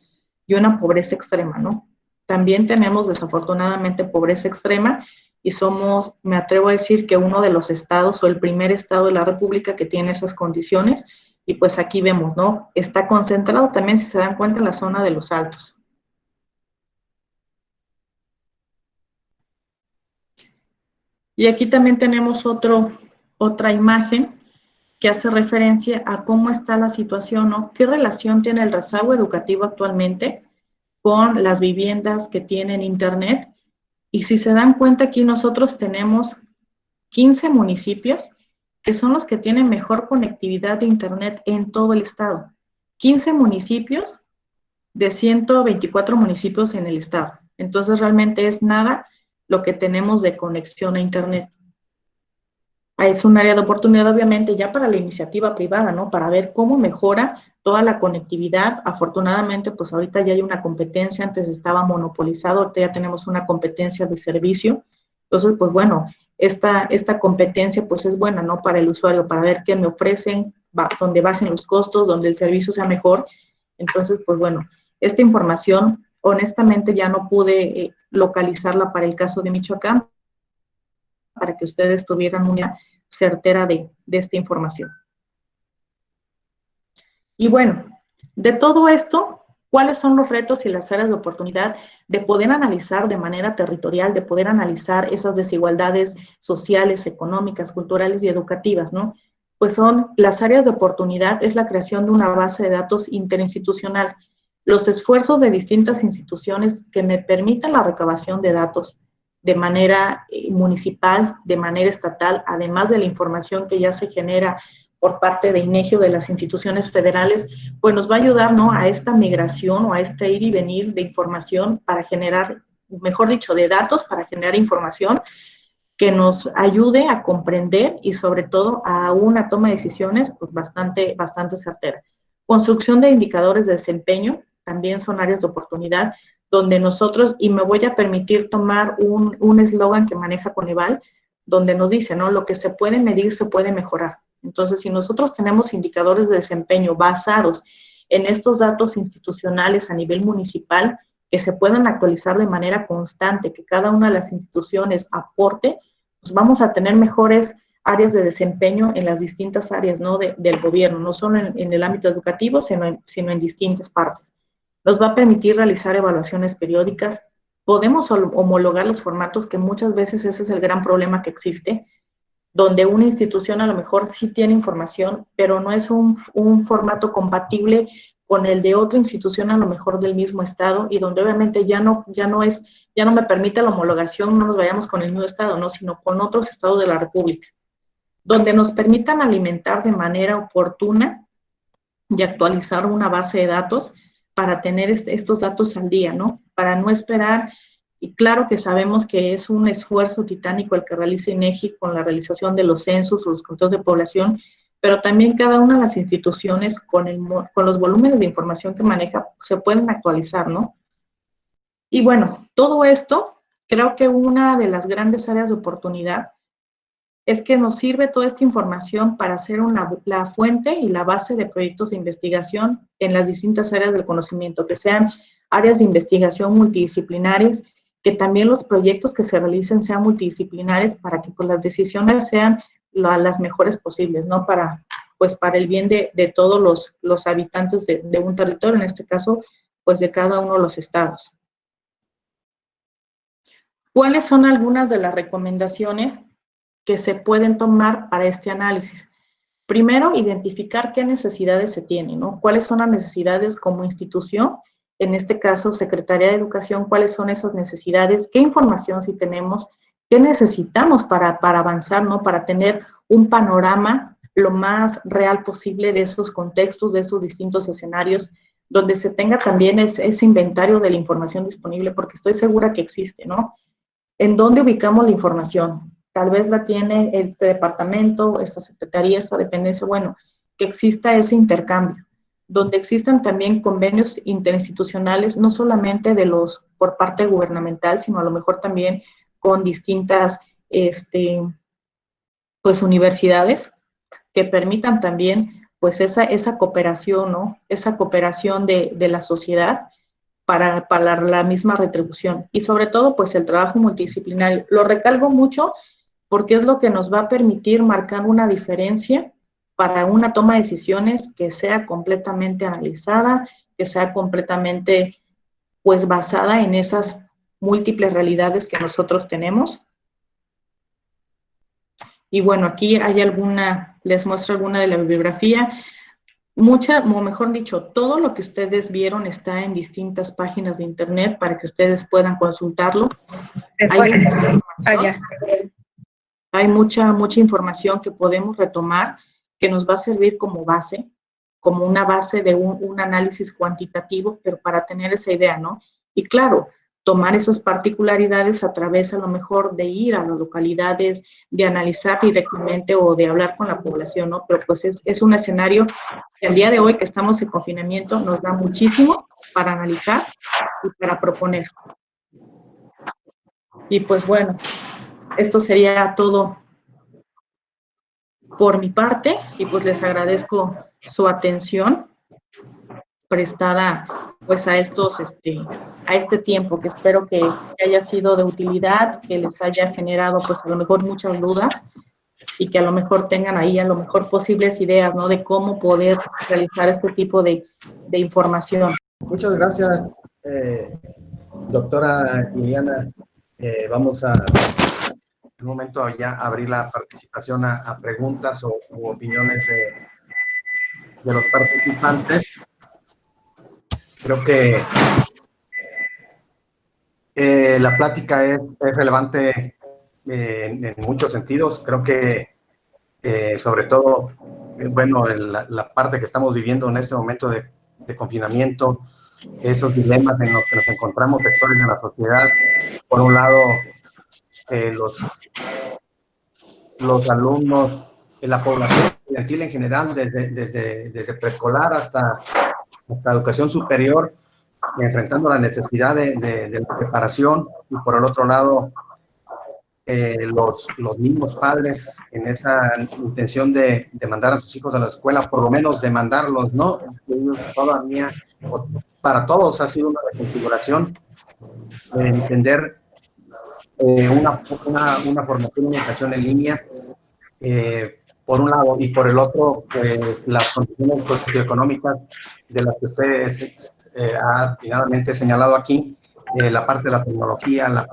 y una pobreza extrema, ¿no? También tenemos, desafortunadamente, pobreza extrema, y somos, me atrevo a decir, que uno de los estados o el primer estado de la República que tiene esas condiciones, y pues aquí vemos, ¿no? Está concentrado también, si se dan cuenta, en la zona de los Altos. Y aquí también tenemos otra imagen que hace referencia a cómo está la situación, ¿no? ¿Qué relación tiene el rezago educativo actualmente con las viviendas que tienen internet? Y si se dan cuenta, aquí nosotros tenemos 15 municipios que son los que tienen mejor conectividad de internet en todo el estado. 15 municipios de 124 municipios en el estado. Entonces, realmente es nada lo que tenemos de conexión a Internet. Es un área de oportunidad, obviamente, ya para la iniciativa privada, ¿no? Para ver cómo mejora toda la conectividad. Afortunadamente, pues ahorita ya hay una competencia, antes estaba monopolizado, ahorita ya tenemos una competencia de servicio. Entonces, pues bueno, esta competencia pues es buena, ¿no? Para el usuario, para ver qué me ofrecen, donde bajen los costos, donde el servicio sea mejor. Entonces, pues bueno, esta información, honestamente, ya no pude localizarla para el caso de Michoacán, para que ustedes tuvieran una certera de esta información. Y bueno, de todo esto, ¿cuáles son los retos y las áreas de oportunidad de poder analizar de manera territorial, de poder analizar esas desigualdades sociales, económicas, culturales y educativas, ¿no? Pues son las áreas de oportunidad, es la creación de una base de datos interinstitucional, los esfuerzos de distintas instituciones que me permitan la recabación de datos de manera municipal, de manera estatal, además de la información que ya se genera por parte de INEGI o de las instituciones federales, pues nos va a ayudar, ¿no?, a esta migración o a este ir y venir de información para generar, mejor dicho, de datos para generar información que nos ayude a comprender y sobre todo a una toma de decisiones pues bastante certera. Construcción de indicadores de desempeño también son áreas de oportunidad donde nosotros, y me voy a permitir tomar un eslogan que maneja Coneval, donde nos dice, ¿no?, lo que se puede medir se puede mejorar. Entonces, si nosotros tenemos indicadores de desempeño basados en estos datos institucionales a nivel municipal, que se puedan actualizar de manera constante, que cada una de las instituciones aporte, pues vamos a tener mejores áreas de desempeño en las distintas áreas, ¿no?, del gobierno, no solo en el ámbito educativo, sino en distintas partes. Nos va a permitir realizar evaluaciones periódicas, podemos homologar los formatos, que muchas veces ese es el gran problema que existe, donde una institución a lo mejor sí tiene información, pero no es un formato compatible con el de otra institución a lo mejor del mismo estado, y donde obviamente ya no me permite la homologación, no nos vayamos con el mismo estado, ¿no?, sino con otros estados de la República, donde nos permitan alimentar de manera oportuna y actualizar una base de datos para tener estos datos al día, ¿no? Para no esperar, y claro que sabemos que es un esfuerzo titánico el que realiza INEGI con la realización de los censos, los conteos de población, pero también cada una de las instituciones con los volúmenes de información que maneja se pueden actualizar, ¿no? Y bueno, todo esto, creo que una de las grandes áreas de oportunidad es que nos sirve toda esta información para hacer la fuente y la base de proyectos de investigación en las distintas áreas del conocimiento, que sean áreas de investigación multidisciplinares, que también los proyectos que se realicen sean multidisciplinares para que pues, las decisiones sean las mejores posibles, ¿no? Para el bien de todos los habitantes de un territorio, en este caso, pues de cada uno de los estados. ¿Cuáles son algunas de las recomendaciones que se pueden tomar para este análisis? Primero, identificar qué necesidades se tienen, ¿no? ¿Cuáles son las necesidades como institución? En este caso, Secretaría de Educación, ¿cuáles son esas necesidades? ¿Qué información sí tenemos? ¿Qué necesitamos para avanzar, ¿no? Para tener un panorama lo más real posible de esos contextos, de esos distintos escenarios, donde se tenga también ese inventario de la información disponible, porque estoy segura que existe, ¿no? ¿En dónde ubicamos la información? Tal vez la tiene este departamento, esta secretaría, esta dependencia. Bueno, que exista ese intercambio, donde existan también convenios interinstitucionales, no solamente por parte gubernamental, sino a lo mejor también con distintas pues universidades que permitan también pues esa cooperación, ¿no? Esa cooperación de la sociedad para la misma retribución. Y sobre todo, pues el trabajo multidisciplinario. Lo recalco mucho porque es lo que nos va a permitir marcar una diferencia para una toma de decisiones que sea completamente analizada, que sea completamente, pues, basada en esas múltiples realidades que nosotros tenemos. Y bueno, aquí hay les muestro alguna de la bibliografía. O mejor dicho, todo lo que ustedes vieron está en distintas páginas de internet para que ustedes puedan consultarlo. Hay mucha información que podemos retomar que nos va a servir como base, como una base de un análisis cuantitativo, pero para tener esa idea, ¿no? Y claro, tomar esas particularidades a través a lo mejor de ir a las localidades, de analizar directamente o de hablar con la población, ¿no? Pero pues es un escenario que al día de hoy que estamos en confinamiento nos da muchísimo para analizar y para proponer. Y pues bueno, esto sería todo por mi parte y pues les agradezco su atención prestada pues a este tiempo que espero que haya sido de utilidad, que les haya generado pues a lo mejor muchas dudas y que a lo mejor tengan ahí a lo mejor posibles ideas, ¿no? De cómo poder realizar este tipo de información. Muchas gracias, doctora Liliana. Vamos a en un momento ya abrir la participación a preguntas u opiniones de los participantes. Creo que la plática es relevante en muchos sentidos. Creo que sobre todo, bueno, la parte que estamos viviendo en este momento de confinamiento, esos dilemas en los que nos encontramos sectores de la sociedad. Por un lado, los alumnos, la población estudiantil en general, desde preescolar hasta educación superior, enfrentando la necesidad de la preparación, y por el otro lado, los mismos padres en esa intención de mandar a sus hijos a la escuela, por lo menos de mandarlos, ¿no? Todavía, para todos ha sido una reconfiguración de entender una formación, una educación en línea, por un lado, y por el otro, las condiciones socioeconómicas de las que usted ha atinadamente señalado aquí, la parte de la tecnología, la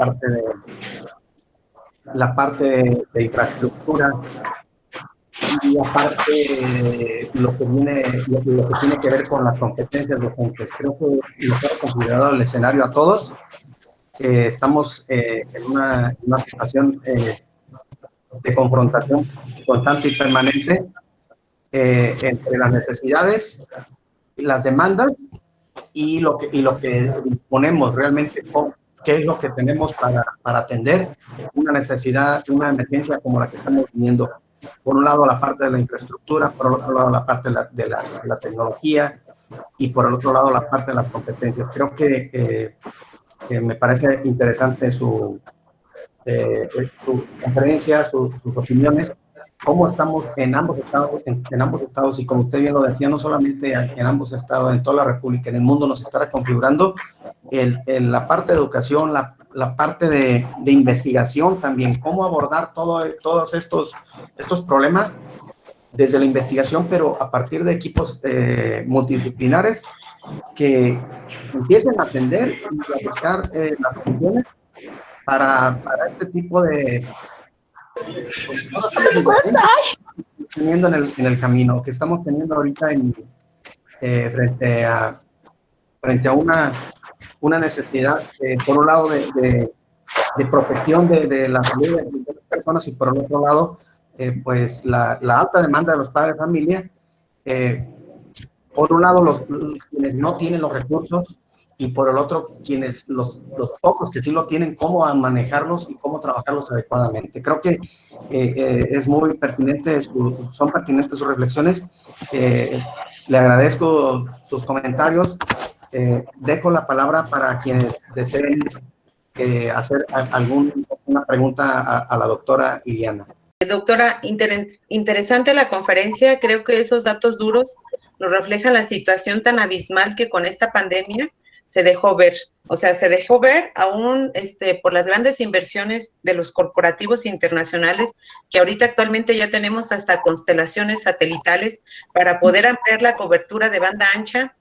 parte de infraestructura, y aparte lo que tiene que ver con las competencias docentes. Creo que lo que ha considerado el escenario a todos. Estamos en una situación de confrontación constante y permanente entre las necesidades, las demandas y lo que disponemos realmente, qué es lo que tenemos para atender una necesidad, una emergencia como la que estamos viviendo. Por un lado, la parte de la infraestructura, por el otro lado, la parte de la tecnología, y por el otro lado, la parte de las competencias. Creo que me parece interesante su conferencia, sus opiniones, cómo estamos en ambos estados, y como usted bien lo decía, no solamente en ambos estados, en toda la República, en el mundo nos está reconfigurando la parte de educación, la parte de investigación también, cómo abordar todos estos problemas desde la investigación, pero a partir de equipos multidisciplinares que empiecen a atender y a buscar las soluciones para este tipo de teniendo en el camino que estamos teniendo ahorita frente a una necesidad, por un lado, de protección de la salud de las personas, y por el otro lado, pues la alta demanda de los padres de familia, por un lado quienes no tienen los recursos, y por el otro quienes los pocos que sí lo tienen, cómo manejarlos y cómo trabajarlos adecuadamente. Creo que es muy pertinente, son pertinentes sus reflexiones. Le agradezco sus comentarios. Dejo la palabra para quienes deseen hacer alguna pregunta a la doctora Liliana. Doctora, interesante la conferencia. Creo que esos datos duros nos reflejan la situación tan abismal que con esta pandemia se dejó ver. O sea, se dejó ver aún por las grandes inversiones de los corporativos internacionales, que ahorita actualmente ya tenemos hasta constelaciones satelitales para poder ampliar la cobertura de banda ancha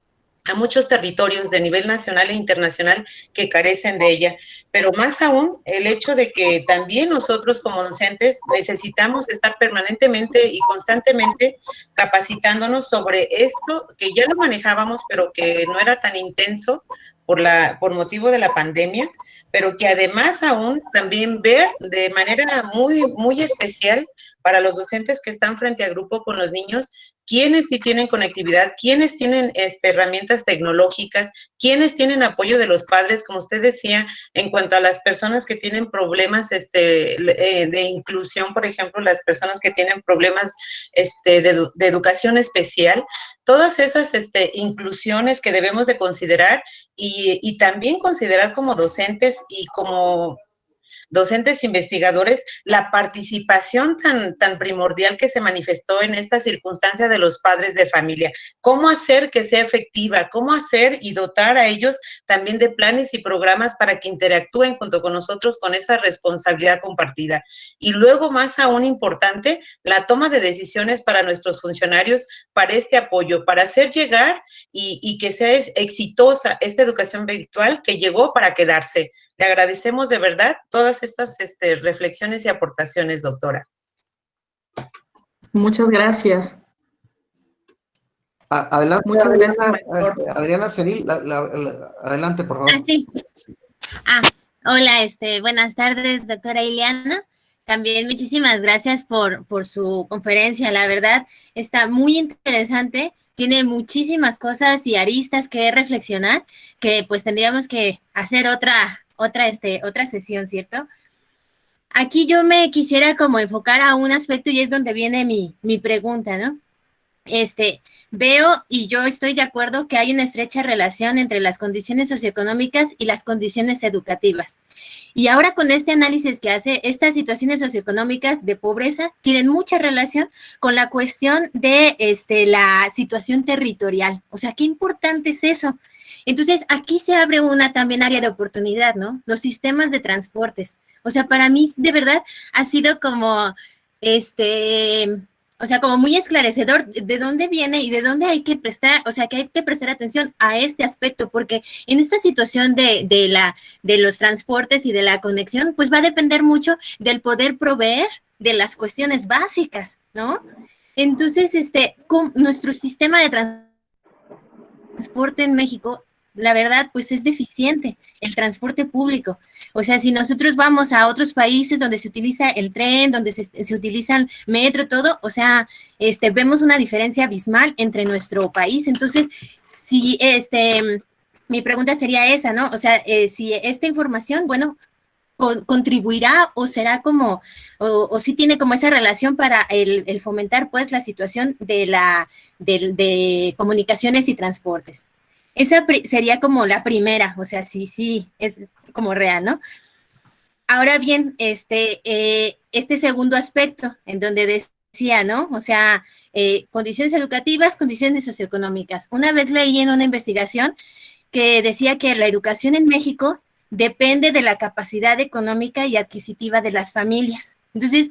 a muchos territorios de nivel nacional e internacional que carecen de ella. Pero más aún, el hecho de que también nosotros como docentes necesitamos estar permanentemente y constantemente capacitándonos sobre esto que ya lo manejábamos, pero que no era tan intenso por motivo de la pandemia, pero que además aún también ver de manera muy, muy especial para los docentes que están frente a grupo con los niños, quiénes sí tienen conectividad, quiénes tienen herramientas tecnológicas, quiénes tienen apoyo de los padres, como usted decía, en cuanto a las personas que tienen problemas de inclusión, por ejemplo, las personas que tienen problemas de educación especial, todas esas inclusiones que debemos de considerar y también considerar como docentes y como docentes investigadores, la participación tan primordial que se manifestó en esta circunstancia de los padres de familia. ¿Cómo hacer que sea efectiva? ¿Cómo hacer y dotar a ellos también de planes y programas para que interactúen junto con nosotros con esa responsabilidad compartida? Y luego, más aún importante, la toma de decisiones para nuestros funcionarios para este apoyo, para hacer llegar y que sea exitosa esta educación virtual que llegó para quedarse. Le agradecemos de verdad todas estas reflexiones y aportaciones, doctora. Muchas gracias. Adelante, Muchas Adriana, gracias, Adriana Cenil, adelante, por favor. Sí. Hola, buenas tardes, doctora Ileana. También muchísimas gracias por su conferencia. La verdad, está muy interesante. Tiene muchísimas cosas y aristas que reflexionar, que pues tendríamos que hacer otra sesión, ¿cierto? Aquí yo me quisiera como enfocar a un aspecto y es donde viene mi pregunta, ¿no? Veo y yo estoy de acuerdo que hay una estrecha relación entre las condiciones socioeconómicas y las condiciones educativas. Y ahora con este análisis que hace, estas situaciones socioeconómicas de pobreza tienen mucha relación con la cuestión de la situación territorial. O sea, qué importante es eso. Entonces, aquí se abre una también área de oportunidad, ¿no? Los sistemas de transportes. O sea, para mí, de verdad, ha sido como, o sea, como muy esclarecedor de dónde viene y de dónde hay que prestar, o sea, que hay que prestar atención a este aspecto, porque en esta situación de los transportes y de la conexión, pues va a depender mucho del poder proveer de las cuestiones básicas, ¿no? Entonces, nuestro sistema de transporte en México, la verdad, pues es deficiente, el transporte público. O sea, si nosotros vamos a otros países donde se utiliza el tren, donde se utiliza el metro, todo, o sea, vemos una diferencia abismal entre nuestro país. Entonces, si mi pregunta sería esa, ¿no? O sea, si esta información, bueno, contribuirá o será como, o sí tiene como esa relación para el fomentar, pues, la situación de comunicaciones y transportes. Esa sería como la primera, o sea, sí, es como real, ¿no? Ahora bien, este segundo aspecto, en donde decía, ¿no? O sea, condiciones educativas, condiciones socioeconómicas. Una vez leí en una investigación que decía que la educación en México depende de la capacidad económica y adquisitiva de las familias. Entonces,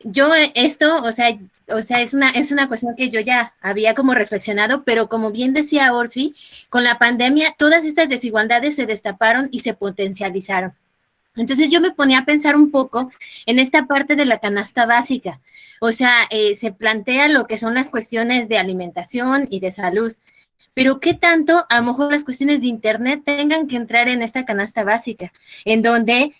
yo o sea, es una cuestión que yo ya había como reflexionado, pero como bien decía Orfi, con la pandemia todas estas desigualdades se destaparon y se potencializaron. Entonces yo me ponía a pensar un poco en esta parte de la canasta básica. O sea, se plantea lo que son las cuestiones de alimentación y de salud. Pero ¿qué tanto a lo mejor las cuestiones de internet tengan que entrar en esta canasta básica? En donde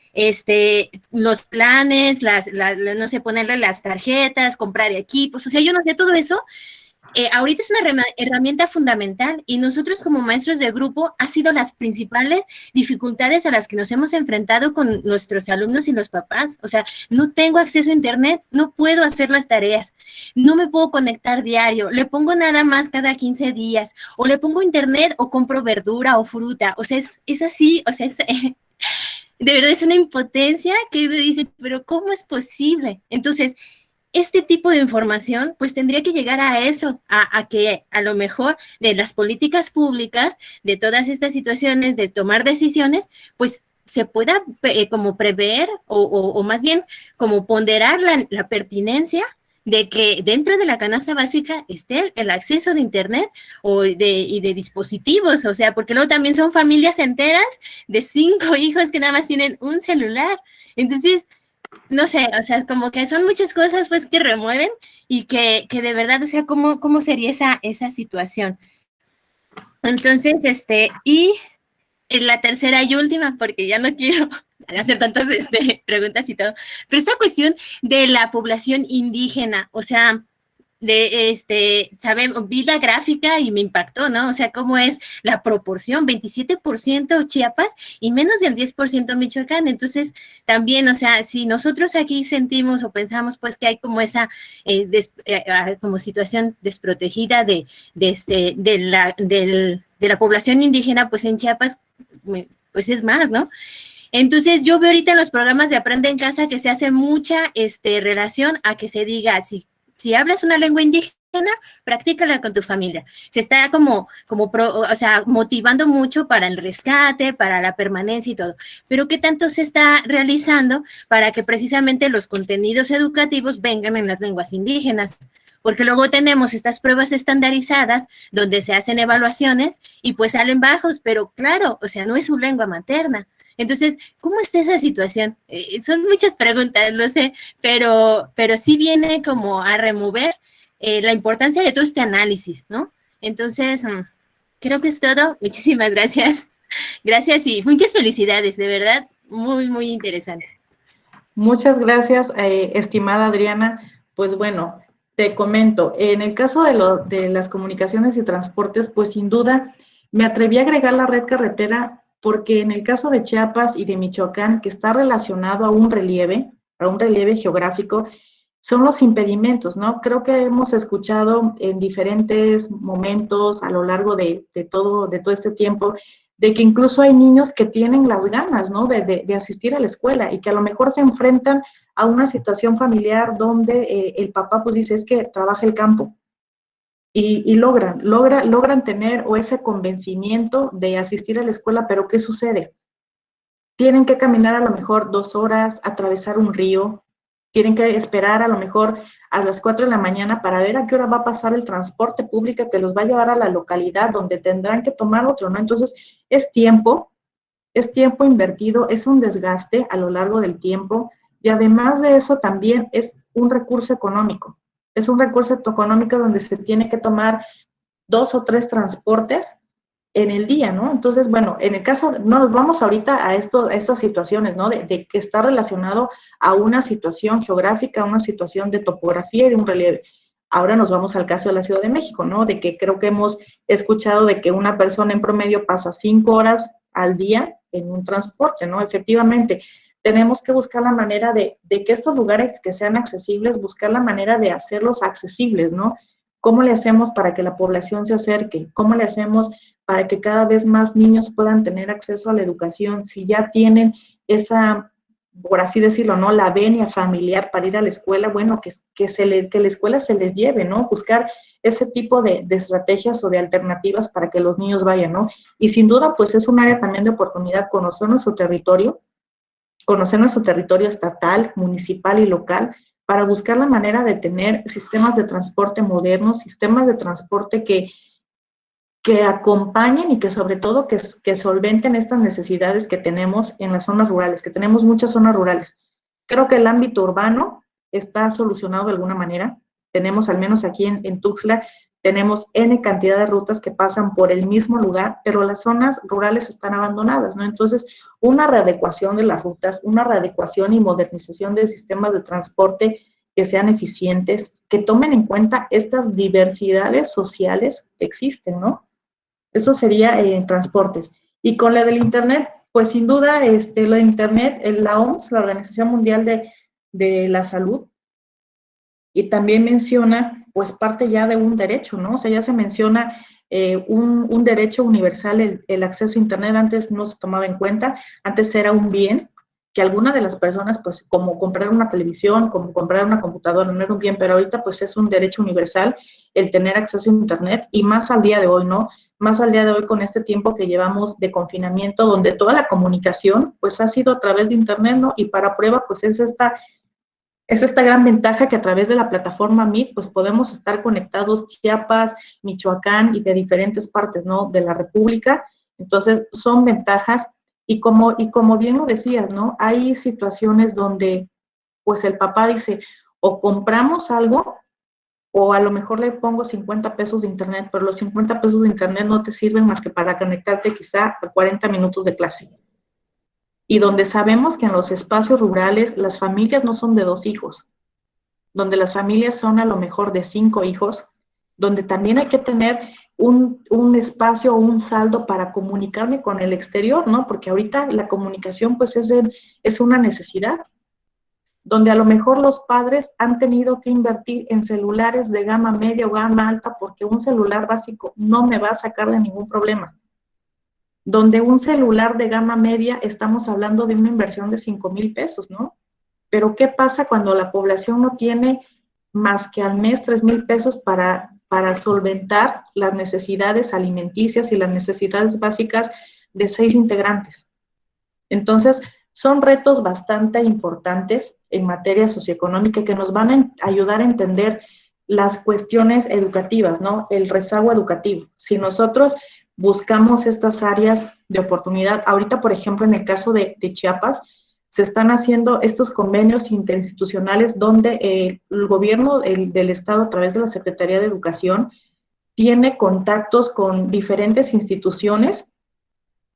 los planes, no sé, ponerle las tarjetas, comprar equipos, o sea, yo no sé, todo eso, ahorita es una herramienta fundamental y nosotros como maestros de grupo ha sido las principales dificultades a las que nos hemos enfrentado con nuestros alumnos y los papás. O sea, no tengo acceso a internet, no puedo hacer las tareas, no me puedo conectar diario, le pongo nada más cada 15 días, o le pongo internet o compro verdura o fruta. O sea, es así, o sea, de verdad es una impotencia que uno dice, pero ¿cómo es posible? Entonces, este tipo de información, pues tendría que llegar a eso, a que a lo mejor de las políticas públicas, de todas estas situaciones, de tomar decisiones, pues se pueda como prever o más bien como ponderar la pertinencia de que dentro de la canasta básica esté el acceso de internet y de dispositivos, o sea, porque luego también son familias enteras de 5 hijos que nada más tienen un celular. Entonces, no sé, o sea, como que son muchas cosas pues que remueven y que de verdad, o sea, ¿cómo sería esa situación? Entonces, y la tercera y última, porque ya no quiero hacer tantas preguntas y todo, pero esta cuestión de la población indígena, o sea, vi la gráfica y me impactó, ¿no? O sea, cómo es la proporción, 27% Chiapas y menos del 10% Michoacán. Entonces, también, o sea, si nosotros aquí sentimos o pensamos, pues, que hay como esa como situación desprotegida de la población indígena, pues en Chiapas, pues es más, ¿no? Entonces, yo veo ahorita en los programas de Aprende en Casa que se hace mucha relación a que se diga, si hablas una lengua indígena, practícala con tu familia. Se está motivando mucho para el rescate, para la permanencia y todo. Pero ¿qué tanto se está realizando para que precisamente los contenidos educativos vengan en las lenguas indígenas? Porque luego tenemos estas pruebas estandarizadas donde se hacen evaluaciones y pues salen bajos, pero claro, o sea, no es su lengua materna. Entonces, ¿cómo está esa situación? Son muchas preguntas, no sé, pero sí viene como a remover la importancia de todo este análisis, ¿no? Entonces, creo que es todo. Muchísimas gracias. Gracias y muchas felicidades, de verdad, muy, muy interesante. Muchas gracias, estimada Adriana. Pues bueno, te comento, en el caso de las comunicaciones y transportes, pues sin duda me atreví a agregar la red carretera porque en el caso de Chiapas y de Michoacán, que está relacionado a un relieve geográfico, son los impedimentos, ¿no? Creo que hemos escuchado en diferentes momentos a lo largo de todo este tiempo, de que incluso hay niños que tienen las ganas, ¿no? De asistir a la escuela y que a lo mejor se enfrentan a una situación familiar donde el papá pues dice, es que trabaja el campo. Y logran tener o ese convencimiento de asistir a la escuela, pero ¿qué sucede? Tienen que caminar a lo mejor 2 horas, atravesar un río, tienen que esperar a lo mejor a las 4 de la mañana para ver a qué hora va a pasar el transporte público que los va a llevar a la localidad donde tendrán que tomar otro, ¿no? Entonces, es tiempo invertido, es un desgaste a lo largo del tiempo y además de eso también es un recurso económico. Es un recurso económico donde se tiene que tomar 2 o 3 transportes en el día, ¿no? Entonces, bueno, en el caso, no nos vamos ahorita a estas situaciones, ¿no? De que está relacionado a una situación geográfica, a una situación de topografía y de un relieve. Ahora nos vamos al caso de la Ciudad de México, ¿no? De que creo que hemos escuchado de que una persona en promedio pasa 5 horas al día en un transporte, ¿no? Efectivamente, tenemos que buscar la manera de que estos lugares que sean accesibles, buscar la manera de hacerlos accesibles, ¿no? ¿Cómo le hacemos para que la población se acerque? ¿Cómo le hacemos para que cada vez más niños puedan tener acceso a la educación? Si ya tienen esa, por así decirlo, ¿no? La venia familiar para ir a la escuela, bueno, que la escuela se les lleve, ¿no? Buscar ese tipo de estrategias o de alternativas para que los niños vayan, ¿no? Y sin duda, pues es un área también de oportunidad conocer nuestro territorio estatal, municipal y local, para buscar la manera de tener sistemas de transporte modernos, sistemas de transporte que acompañen y que sobre todo que solventen estas necesidades que tenemos en las zonas rurales, que tenemos muchas zonas rurales. Creo que el ámbito urbano está solucionado de alguna manera. Tenemos, al menos aquí en Tuxtla, tenemos N cantidad de rutas que pasan por el mismo lugar, pero las zonas rurales están abandonadas, ¿no? Entonces, una readecuación de las rutas, una readecuación y modernización de sistemas de transporte que sean eficientes, que tomen en cuenta estas diversidades sociales que existen, ¿no? Eso sería en transportes. Y con la del Internet, pues sin duda, lo de Internet, la OMS, la Organización Mundial de la Salud, y también menciona, pues parte ya de un derecho, ¿no? O sea, ya se menciona un derecho universal, el acceso a Internet antes no se tomaba en cuenta, antes era un bien que alguna de las personas, pues como comprar una televisión, como comprar una computadora, no era un bien, pero ahorita pues es un derecho universal el tener acceso a Internet y más al día de hoy, ¿no? Más al día de hoy con este tiempo que llevamos de confinamiento, donde toda la comunicación pues ha sido a través de Internet, ¿no? Y para prueba pues es esta gran ventaja que a través de la plataforma Meet, pues podemos estar conectados Chiapas, Michoacán y de diferentes partes, ¿no? De la República. Entonces, son ventajas y como bien lo decías, ¿no? Hay situaciones donde, pues el papá dice, o compramos algo, o a lo mejor le pongo 50 pesos de internet, pero los 50 pesos de internet no te sirven más que para conectarte quizá a 40 minutos de clase. Y donde sabemos que en los espacios rurales las familias no son de 2 hijos. donde las familias son a lo mejor de 5 hijos, donde también hay que tener un espacio o un saldo para comunicarme con el exterior, ¿no? Porque ahorita la comunicación pues es una necesidad, donde a lo mejor los padres han tenido que invertir en celulares de gama media o gama alta porque un celular básico no me va a sacar de ningún problema. Donde un celular de gama media estamos hablando de una inversión de 5,000 pesos, ¿no? Pero ¿qué pasa cuando la población no tiene más que al mes 3,000 pesos para solventar las necesidades alimenticias y las necesidades básicas de 6 integrantes? Entonces, son retos bastante importantes en materia socioeconómica que nos van a ayudar a entender las cuestiones educativas, ¿no? El rezago educativo. Si nosotros buscamos estas áreas de oportunidad, ahorita, por ejemplo, en el caso de Chiapas, se están haciendo estos convenios interinstitucionales donde el gobierno del Estado, a través de la Secretaría de Educación, tiene contactos con diferentes instituciones,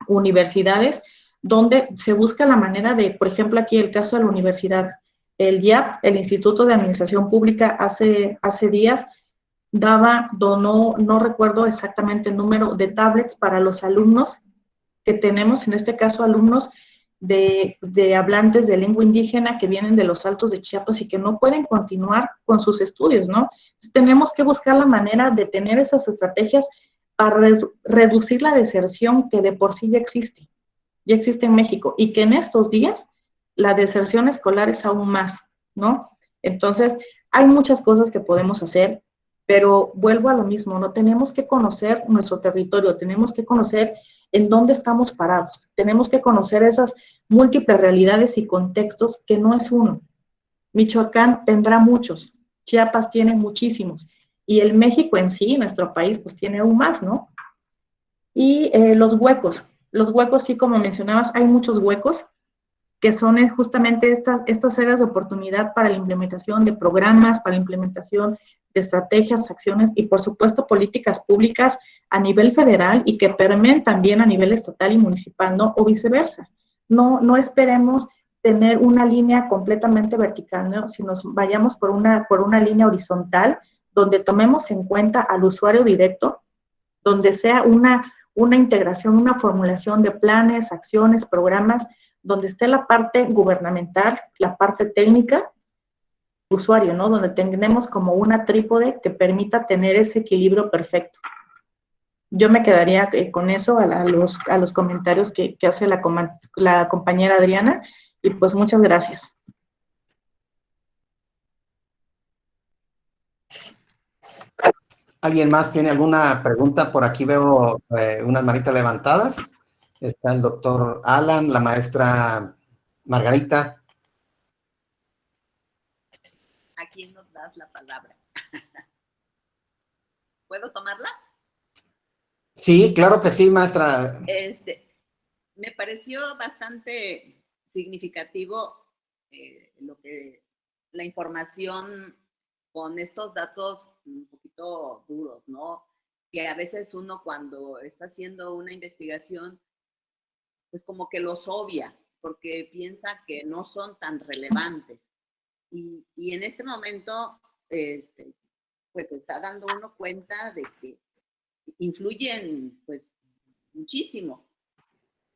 universidades, donde se busca la manera de, por ejemplo, aquí el caso de la universidad, el IAP, el Instituto de Administración Pública, hace días donó, no recuerdo exactamente el número de tablets para los alumnos que tenemos, en este caso alumnos de hablantes de lengua indígena que vienen de los Altos de Chiapas y que no pueden continuar con sus estudios, ¿no? Entonces, tenemos que buscar la manera de tener esas estrategias para reducir la deserción que de por sí ya existe en México, y que en estos días la deserción escolar es aún más, ¿no? Entonces, hay muchas cosas que podemos hacer, pero vuelvo a lo mismo, ¿no? Tenemos que conocer nuestro territorio, tenemos que conocer en dónde estamos parados, tenemos que conocer esas múltiples realidades y contextos que no es uno. Michoacán tendrá muchos, Chiapas tiene muchísimos, y el México en sí, nuestro país, pues tiene aún más, ¿no? Y los huecos, sí, como mencionabas, hay muchos huecos que son justamente estas áreas de oportunidad para la implementación de programas, para la implementación de estrategias, acciones y, por supuesto, políticas públicas a nivel federal y que permeen también a nivel estatal y municipal, ¿no? O viceversa. No esperemos tener una línea completamente vertical, ¿no? Si nos vayamos por una línea horizontal, donde tomemos en cuenta al usuario directo, donde sea una integración, una formulación de planes, acciones, programas, donde esté la parte gubernamental, la parte técnica, usuario, ¿no? Donde tenemos como una trípode que permita tener ese equilibrio perfecto. Yo me quedaría con eso, a los comentarios que hace la compañera Adriana, y pues muchas gracias. ¿Alguien más tiene alguna pregunta? Por aquí veo unas manitas levantadas. Está el doctor Alan, la maestra Margarita. ¿A quién nos das la palabra? ¿Puedo tomarla? Sí, claro que sí, maestra. Me pareció bastante significativo la información con estos datos un poquito duros, ¿no? Que a veces uno cuando está haciendo una investigación, pues como que los obvia, porque piensa que no son tan relevantes. Y en este momento, pues está dando uno cuenta de que influyen, pues, muchísimo.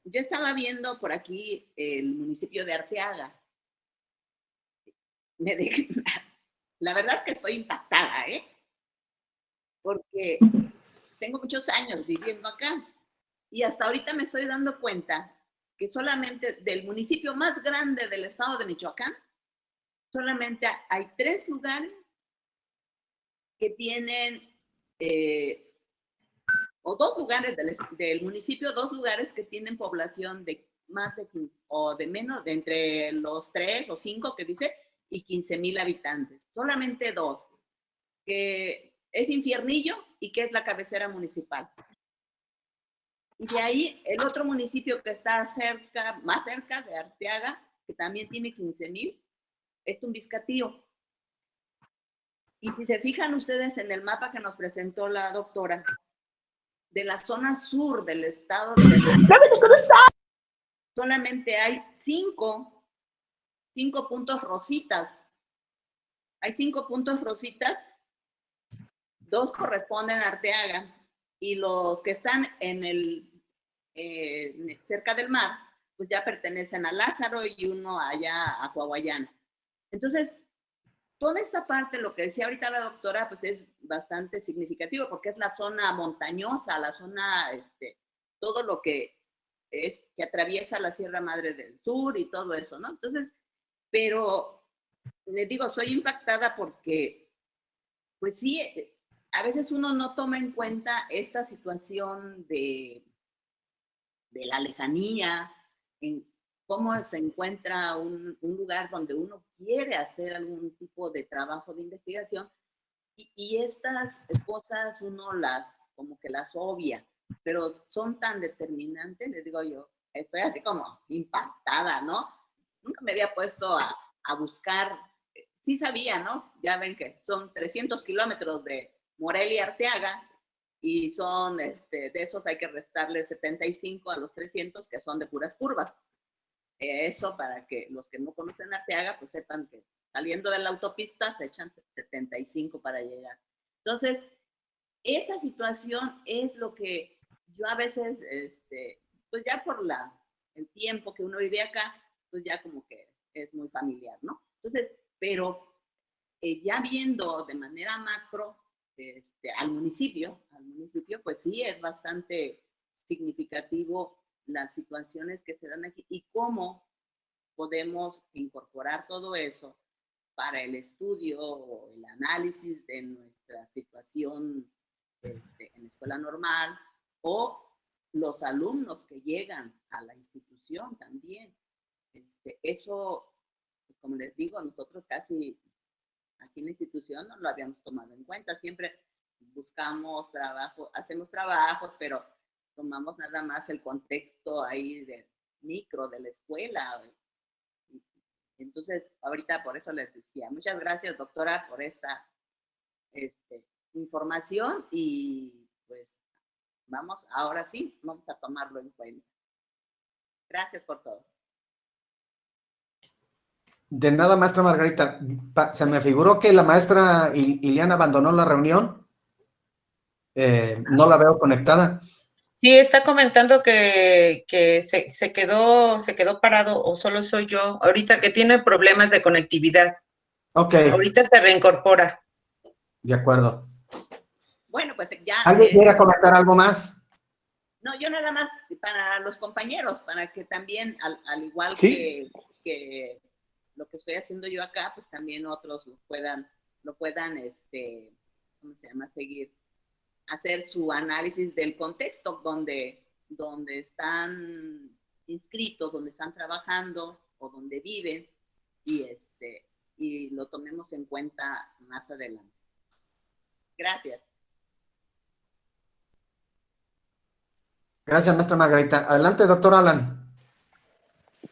Yo estaba viendo por aquí el municipio de Arteaga. La verdad es que estoy impactada, porque tengo muchos años viviendo acá y hasta ahorita me estoy dando cuenta que solamente del municipio más grande del estado de Michoacán, solamente hay 3 lugares que tienen, o 2 lugares del municipio, 2 lugares que tienen población de más de 15, o de menos, de entre los 3 o 5 que dice, y 15,000 habitantes. Solamente 2, que es Infiernillo y que es la cabecera municipal. Y de ahí el otro municipio que está más cerca de Arteaga, que también tiene 15,000, es Tumbiscatío. Y si se fijan ustedes en el mapa que nos presentó la doctora, de la zona sur del estado de solamente hay 5 puntos rositas. hay 5 puntos rositas, 2 corresponden a Arteaga, y los que están en cerca del mar, pues ya pertenecen a Lázaro y uno allá a Coahuayana. Entonces, toda esta parte, lo que decía ahorita la doctora, pues es bastante significativo, porque es la zona montañosa, la zona, todo lo que atraviesa la Sierra Madre del Sur y todo eso, ¿no? Entonces, pero les digo, soy impactada porque, pues sí, a veces uno no toma en cuenta esta situación de la lejanía, en cómo se encuentra un lugar donde uno quiere hacer algún tipo de trabajo de investigación, y estas cosas uno como que las obvia, pero son tan determinantes. Les digo, yo estoy así como impactada, ¿no? Nunca me había puesto a buscar, sí sabía, ¿no? Ya ven que son 300 kilómetros de Morelia a Arteaga, y son, de esos hay que restarle 75 a los 300, que son de puras curvas. Eso para que los que no conocen Arteaga, pues sepan que saliendo de la autopista se echan 75 para llegar. Entonces, esa situación es lo que yo a veces, pues ya por el tiempo que uno vive acá, pues ya como que es muy familiar, ¿no? Entonces, pero ya viendo de manera macro al municipio, pues sí es bastante significativo las situaciones que se dan aquí y cómo podemos incorporar todo eso para el estudio o el análisis de nuestra situación en la escuela normal, o los alumnos que llegan a la institución también. Eso, pues como les digo, nosotros casi aquí en la institución no lo habíamos tomado en cuenta. Siempre buscamos trabajo, hacemos trabajos, pero tomamos nada más el contexto ahí del micro de la escuela. Entonces, ahorita por eso les decía, muchas gracias, doctora, por esta información, y pues ahora sí, vamos a tomarlo en cuenta. Gracias por todo. De nada, maestra Margarita. Se me figuró que la maestra Iliana abandonó la reunión. No la veo conectada. Sí, está comentando que se quedó parado, o solo soy yo, ahorita que tiene problemas de conectividad. Ok. Ahorita se reincorpora. De acuerdo. Bueno, pues ya... ¿Alguien quiere comentar algo más? No, yo nada más para los compañeros, para que también, al igual ¿Sí? que lo que estoy haciendo yo acá, pues también otros lo puedan, ¿cómo se llama? Seguir, hacer su análisis del contexto donde están inscritos, donde están trabajando o donde viven, y lo tomemos en cuenta más adelante. Gracias. Gracias, maestra Margarita. Adelante, doctor Alan.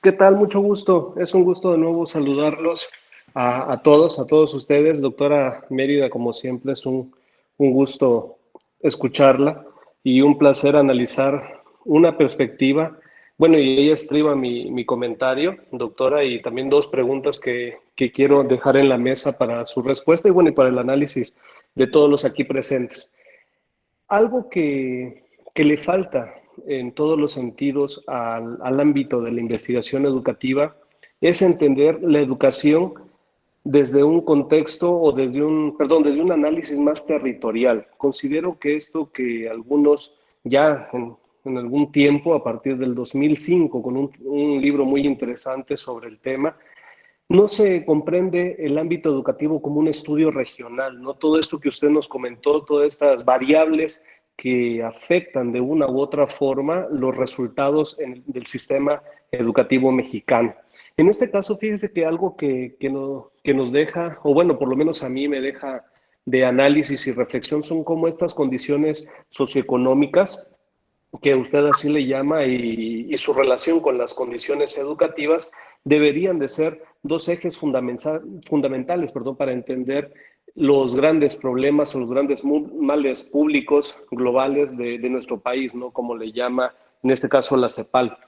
¿Qué tal? Mucho gusto. Es un gusto de nuevo saludarlos a todos ustedes. Doctora Mérida, como siempre, es un gusto escucharla y un placer analizar una perspectiva. Bueno, y ella estriba mi comentario, doctora, y también 2 preguntas que quiero dejar en la mesa para su respuesta y bueno, y para el análisis de todos los aquí presentes. Algo que le falta en todos los sentidos al ámbito de la investigación educativa es entender la educación desde un contexto o desde un análisis más territorial. Considero que esto que algunos ya en algún tiempo, a partir del 2005, con un libro muy interesante sobre el tema, no se comprende el ámbito educativo como un estudio regional, ¿no? Todo esto que usted nos comentó, todas estas variables que afectan de una u otra forma los resultados del sistema educativo mexicano. En este caso, fíjese que algo que nos deja, o bueno, por lo menos a mí me deja de análisis y reflexión, son como estas condiciones socioeconómicas, que usted así le llama, y su relación con las condiciones educativas, deberían de ser 2 ejes fundamentales para entender los grandes problemas o los grandes males públicos globales de nuestro país, ¿no? Como le llama en este caso la CEPAL.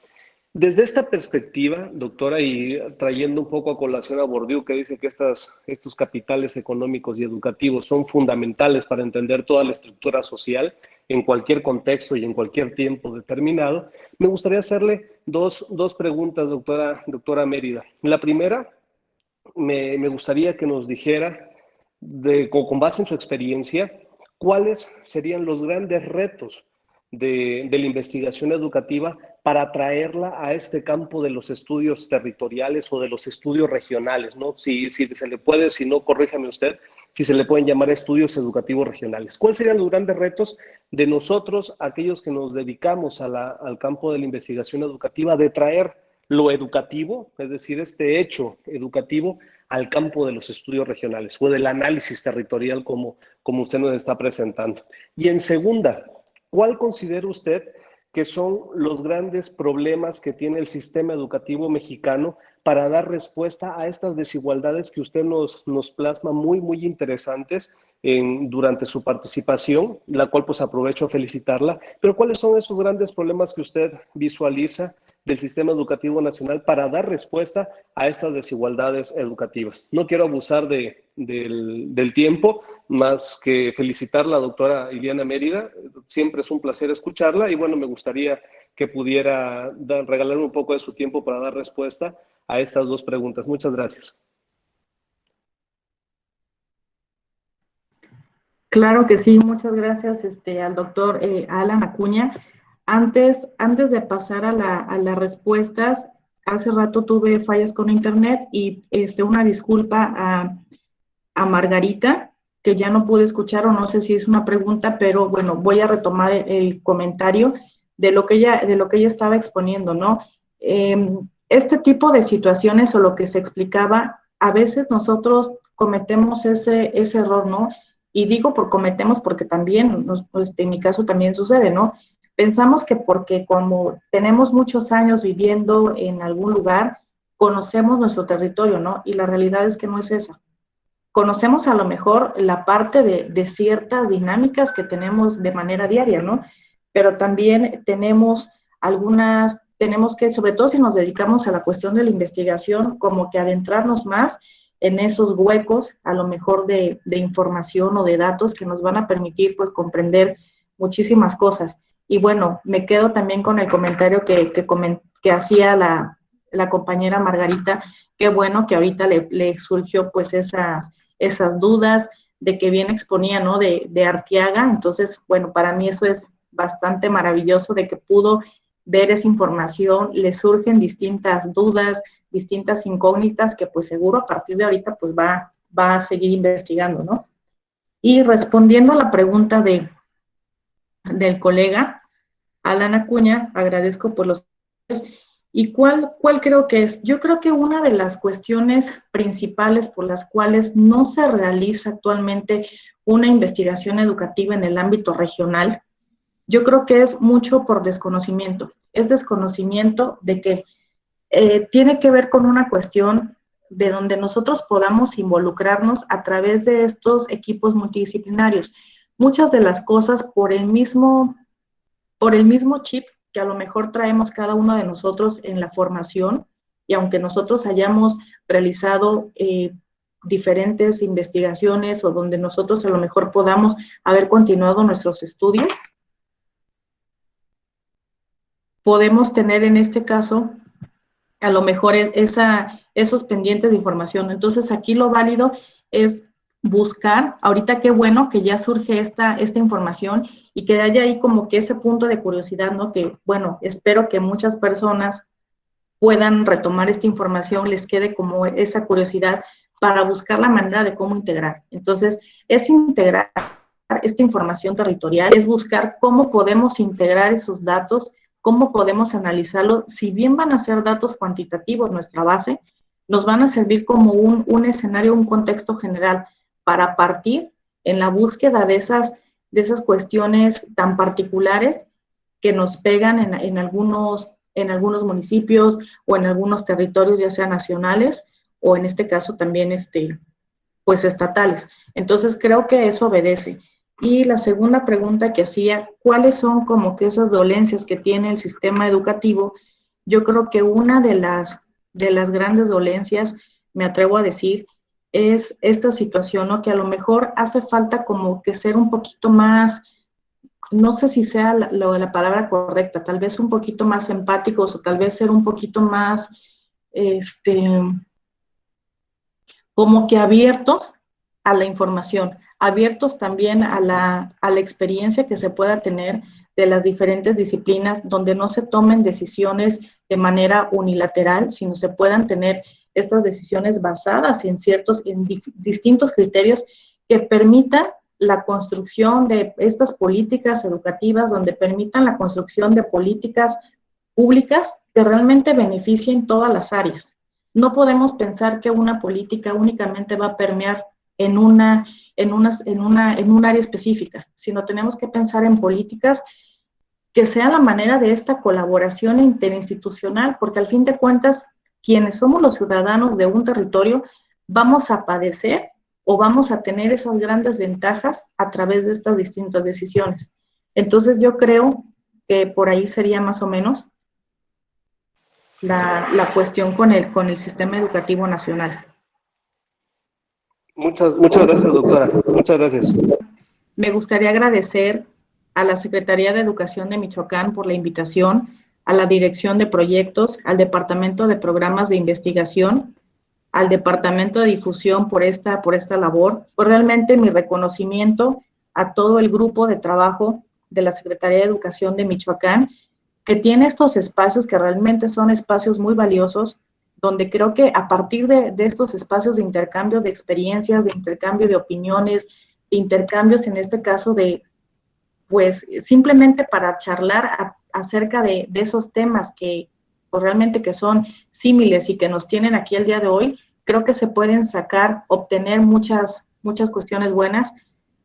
Desde esta perspectiva, doctora, y trayendo un poco a colación a Bourdieu, que dice que estos capitales económicos y educativos son fundamentales para entender toda la estructura social en cualquier contexto y en cualquier tiempo determinado, me gustaría hacerle dos preguntas, doctora Mérida. La primera, me gustaría que nos dijera, con base en su experiencia, cuáles serían los grandes retos de la investigación educativa para atraerla a este campo de los estudios territoriales o de los estudios regionales, ¿no? Si se le puede, si no, corríjame usted, si se le pueden llamar estudios educativos regionales. ¿Cuáles serían los grandes retos de nosotros, aquellos que nos dedicamos al campo de la investigación educativa, de traer lo educativo, es decir, este hecho educativo, al campo de los estudios regionales o del análisis territorial como usted nos está presentando? Y en segunda, ¿cuál considera usted que son los grandes problemas que tiene el sistema educativo mexicano para dar respuesta a estas desigualdades que usted nos plasma muy interesantes durante su participación, la cual pues aprovecho a felicitarla? Pero ¿cuáles son esos grandes problemas que usted visualiza del sistema educativo nacional para dar respuesta a estas desigualdades educativas? No quiero abusar del tiempo, más que felicitar a la doctora Iliana Mérida. Siempre es un placer escucharla y bueno, me gustaría que pudiera regalarme un poco de su tiempo para dar respuesta a estas dos preguntas. Muchas gracias. Claro que sí, muchas gracias al doctor Alan Acuña. Antes de pasar a las respuestas, hace rato tuve fallas con internet y una disculpa a Margarita, que ya no pude escuchar, o no sé si es una pregunta, pero bueno, voy a retomar el comentario de lo que ella estaba exponiendo, ¿no? Este tipo de situaciones, o lo que se explicaba, a veces nosotros cometemos ese error, ¿no? Y digo por cometemos porque también, en mi caso también sucede, ¿no? Pensamos que porque como tenemos muchos años viviendo en algún lugar, conocemos nuestro territorio, ¿no? Y la realidad es que no es esa. Conocemos a lo mejor la parte de ciertas dinámicas que tenemos de manera diaria, ¿no? Pero también tenemos que, sobre todo si nos dedicamos a la cuestión de la investigación, como que adentrarnos más en esos huecos, a lo mejor de información o de datos que nos van a permitir, pues, comprender muchísimas cosas. Y bueno, me quedo también con el comentario que hacía la compañera Margarita. Qué bueno que ahorita le surgió, pues, esas dudas de que bien exponía, ¿no? De Arteaga. Entonces, bueno, para mí eso es bastante maravilloso, de que pudo ver esa información, le surgen distintas dudas, distintas incógnitas que pues seguro a partir de ahorita pues va a seguir investigando, ¿no? Y respondiendo a la pregunta del colega Alan Acuña, agradezco por los... ¿Y cuál creo que es? Yo creo que una de las cuestiones principales por las cuales no se realiza actualmente una investigación educativa en el ámbito regional, yo creo que es mucho por desconocimiento. Es desconocimiento de que tiene que ver con una cuestión de donde nosotros podamos involucrarnos a través de estos equipos multidisciplinarios. Muchas de las cosas por el mismo chip que a lo mejor traemos cada uno de nosotros en la formación, y aunque nosotros hayamos realizado diferentes investigaciones o donde nosotros a lo mejor podamos haber continuado nuestros estudios, podemos tener en este caso a lo mejor esos pendientes de información. Entonces aquí lo válido es buscar, ahorita qué bueno que ya surge esta información y que haya ahí como que ese punto de curiosidad, ¿no? Que bueno, espero que muchas personas puedan retomar esta información, les quede como esa curiosidad para buscar la manera de cómo integrar. Entonces, es integrar esta información territorial, es buscar cómo podemos integrar esos datos, cómo podemos analizarlo. Si bien van a ser datos cuantitativos nuestra base, nos van a servir como un escenario, un contexto general para partir en la búsqueda de esas cuestiones tan particulares que nos pegan en algunos municipios o en algunos territorios, ya sean nacionales o en este caso también pues estatales. Entonces creo que eso obedece. Y la segunda pregunta que hacía, ¿cuáles son como que esas dolencias que tiene el sistema educativo? yo creo que una de las grandes dolencias, me atrevo a decir, es esta situación, ¿no? Que a lo mejor hace falta como que ser un poquito más, no sé si sea la palabra correcta, tal vez un poquito más empáticos o tal vez ser un poquito más, como que abiertos a la información, abiertos también a la experiencia que se pueda tener de las diferentes disciplinas, donde no se tomen decisiones de manera unilateral, sino se puedan tener estas decisiones basadas en distintos criterios que permitan la construcción de estas políticas educativas, donde permitan la construcción de políticas públicas que realmente beneficien todas las áreas. No podemos pensar que una política únicamente va a permear en un área específica, sino tenemos que pensar en políticas que sea la manera de esta colaboración interinstitucional, porque al fin de cuentas, quienes somos los ciudadanos de un territorio, vamos a padecer o vamos a tener esas grandes ventajas a través de estas distintas decisiones. Entonces yo creo que por ahí sería más o menos la cuestión con el sistema educativo nacional. Muchas gracias, doctora. Muchas gracias. Me gustaría agradecer a la Secretaría de Educación de Michoacán por la invitación, a la Dirección de Proyectos, al Departamento de Programas de Investigación, al Departamento de Difusión por esta labor. Pues realmente mi reconocimiento a todo el grupo de trabajo de la Secretaría de Educación de Michoacán, que tiene estos espacios que realmente son espacios muy valiosos, donde creo que a partir de estos espacios de intercambio de experiencias, de intercambio de opiniones, de intercambios en este caso de, pues simplemente para charlar acerca de esos temas que pues, realmente que son símiles y que nos tienen aquí el día de hoy, creo que se pueden obtener muchas cuestiones buenas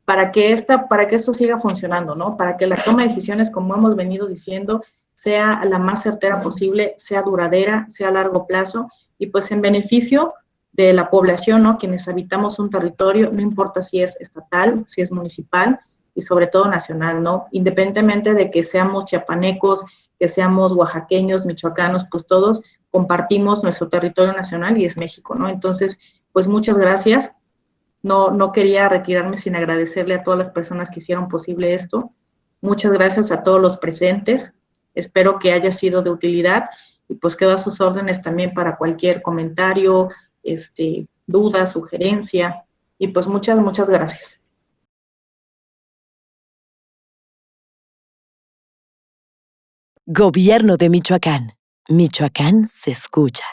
para que esto siga funcionando, ¿no? Para que la toma de decisiones, como hemos venido diciendo, sea la más certera posible, sea duradera, sea a largo plazo y pues en beneficio de la población, ¿no? Quienes habitamos un territorio, no importa si es estatal, si es municipal y sobre todo nacional, ¿no? Independientemente de que seamos chiapanecos, que seamos oaxaqueños, michoacanos, pues todos compartimos nuestro territorio nacional y es México, ¿no? Entonces, pues muchas gracias. No quería retirarme sin agradecerle a todas las personas que hicieron posible esto. Muchas gracias a todos los presentes. Espero que haya sido de utilidad y pues quedo a sus órdenes también para cualquier comentario, duda, sugerencia y pues muchas gracias. Gobierno de Michoacán. Michoacán se escucha.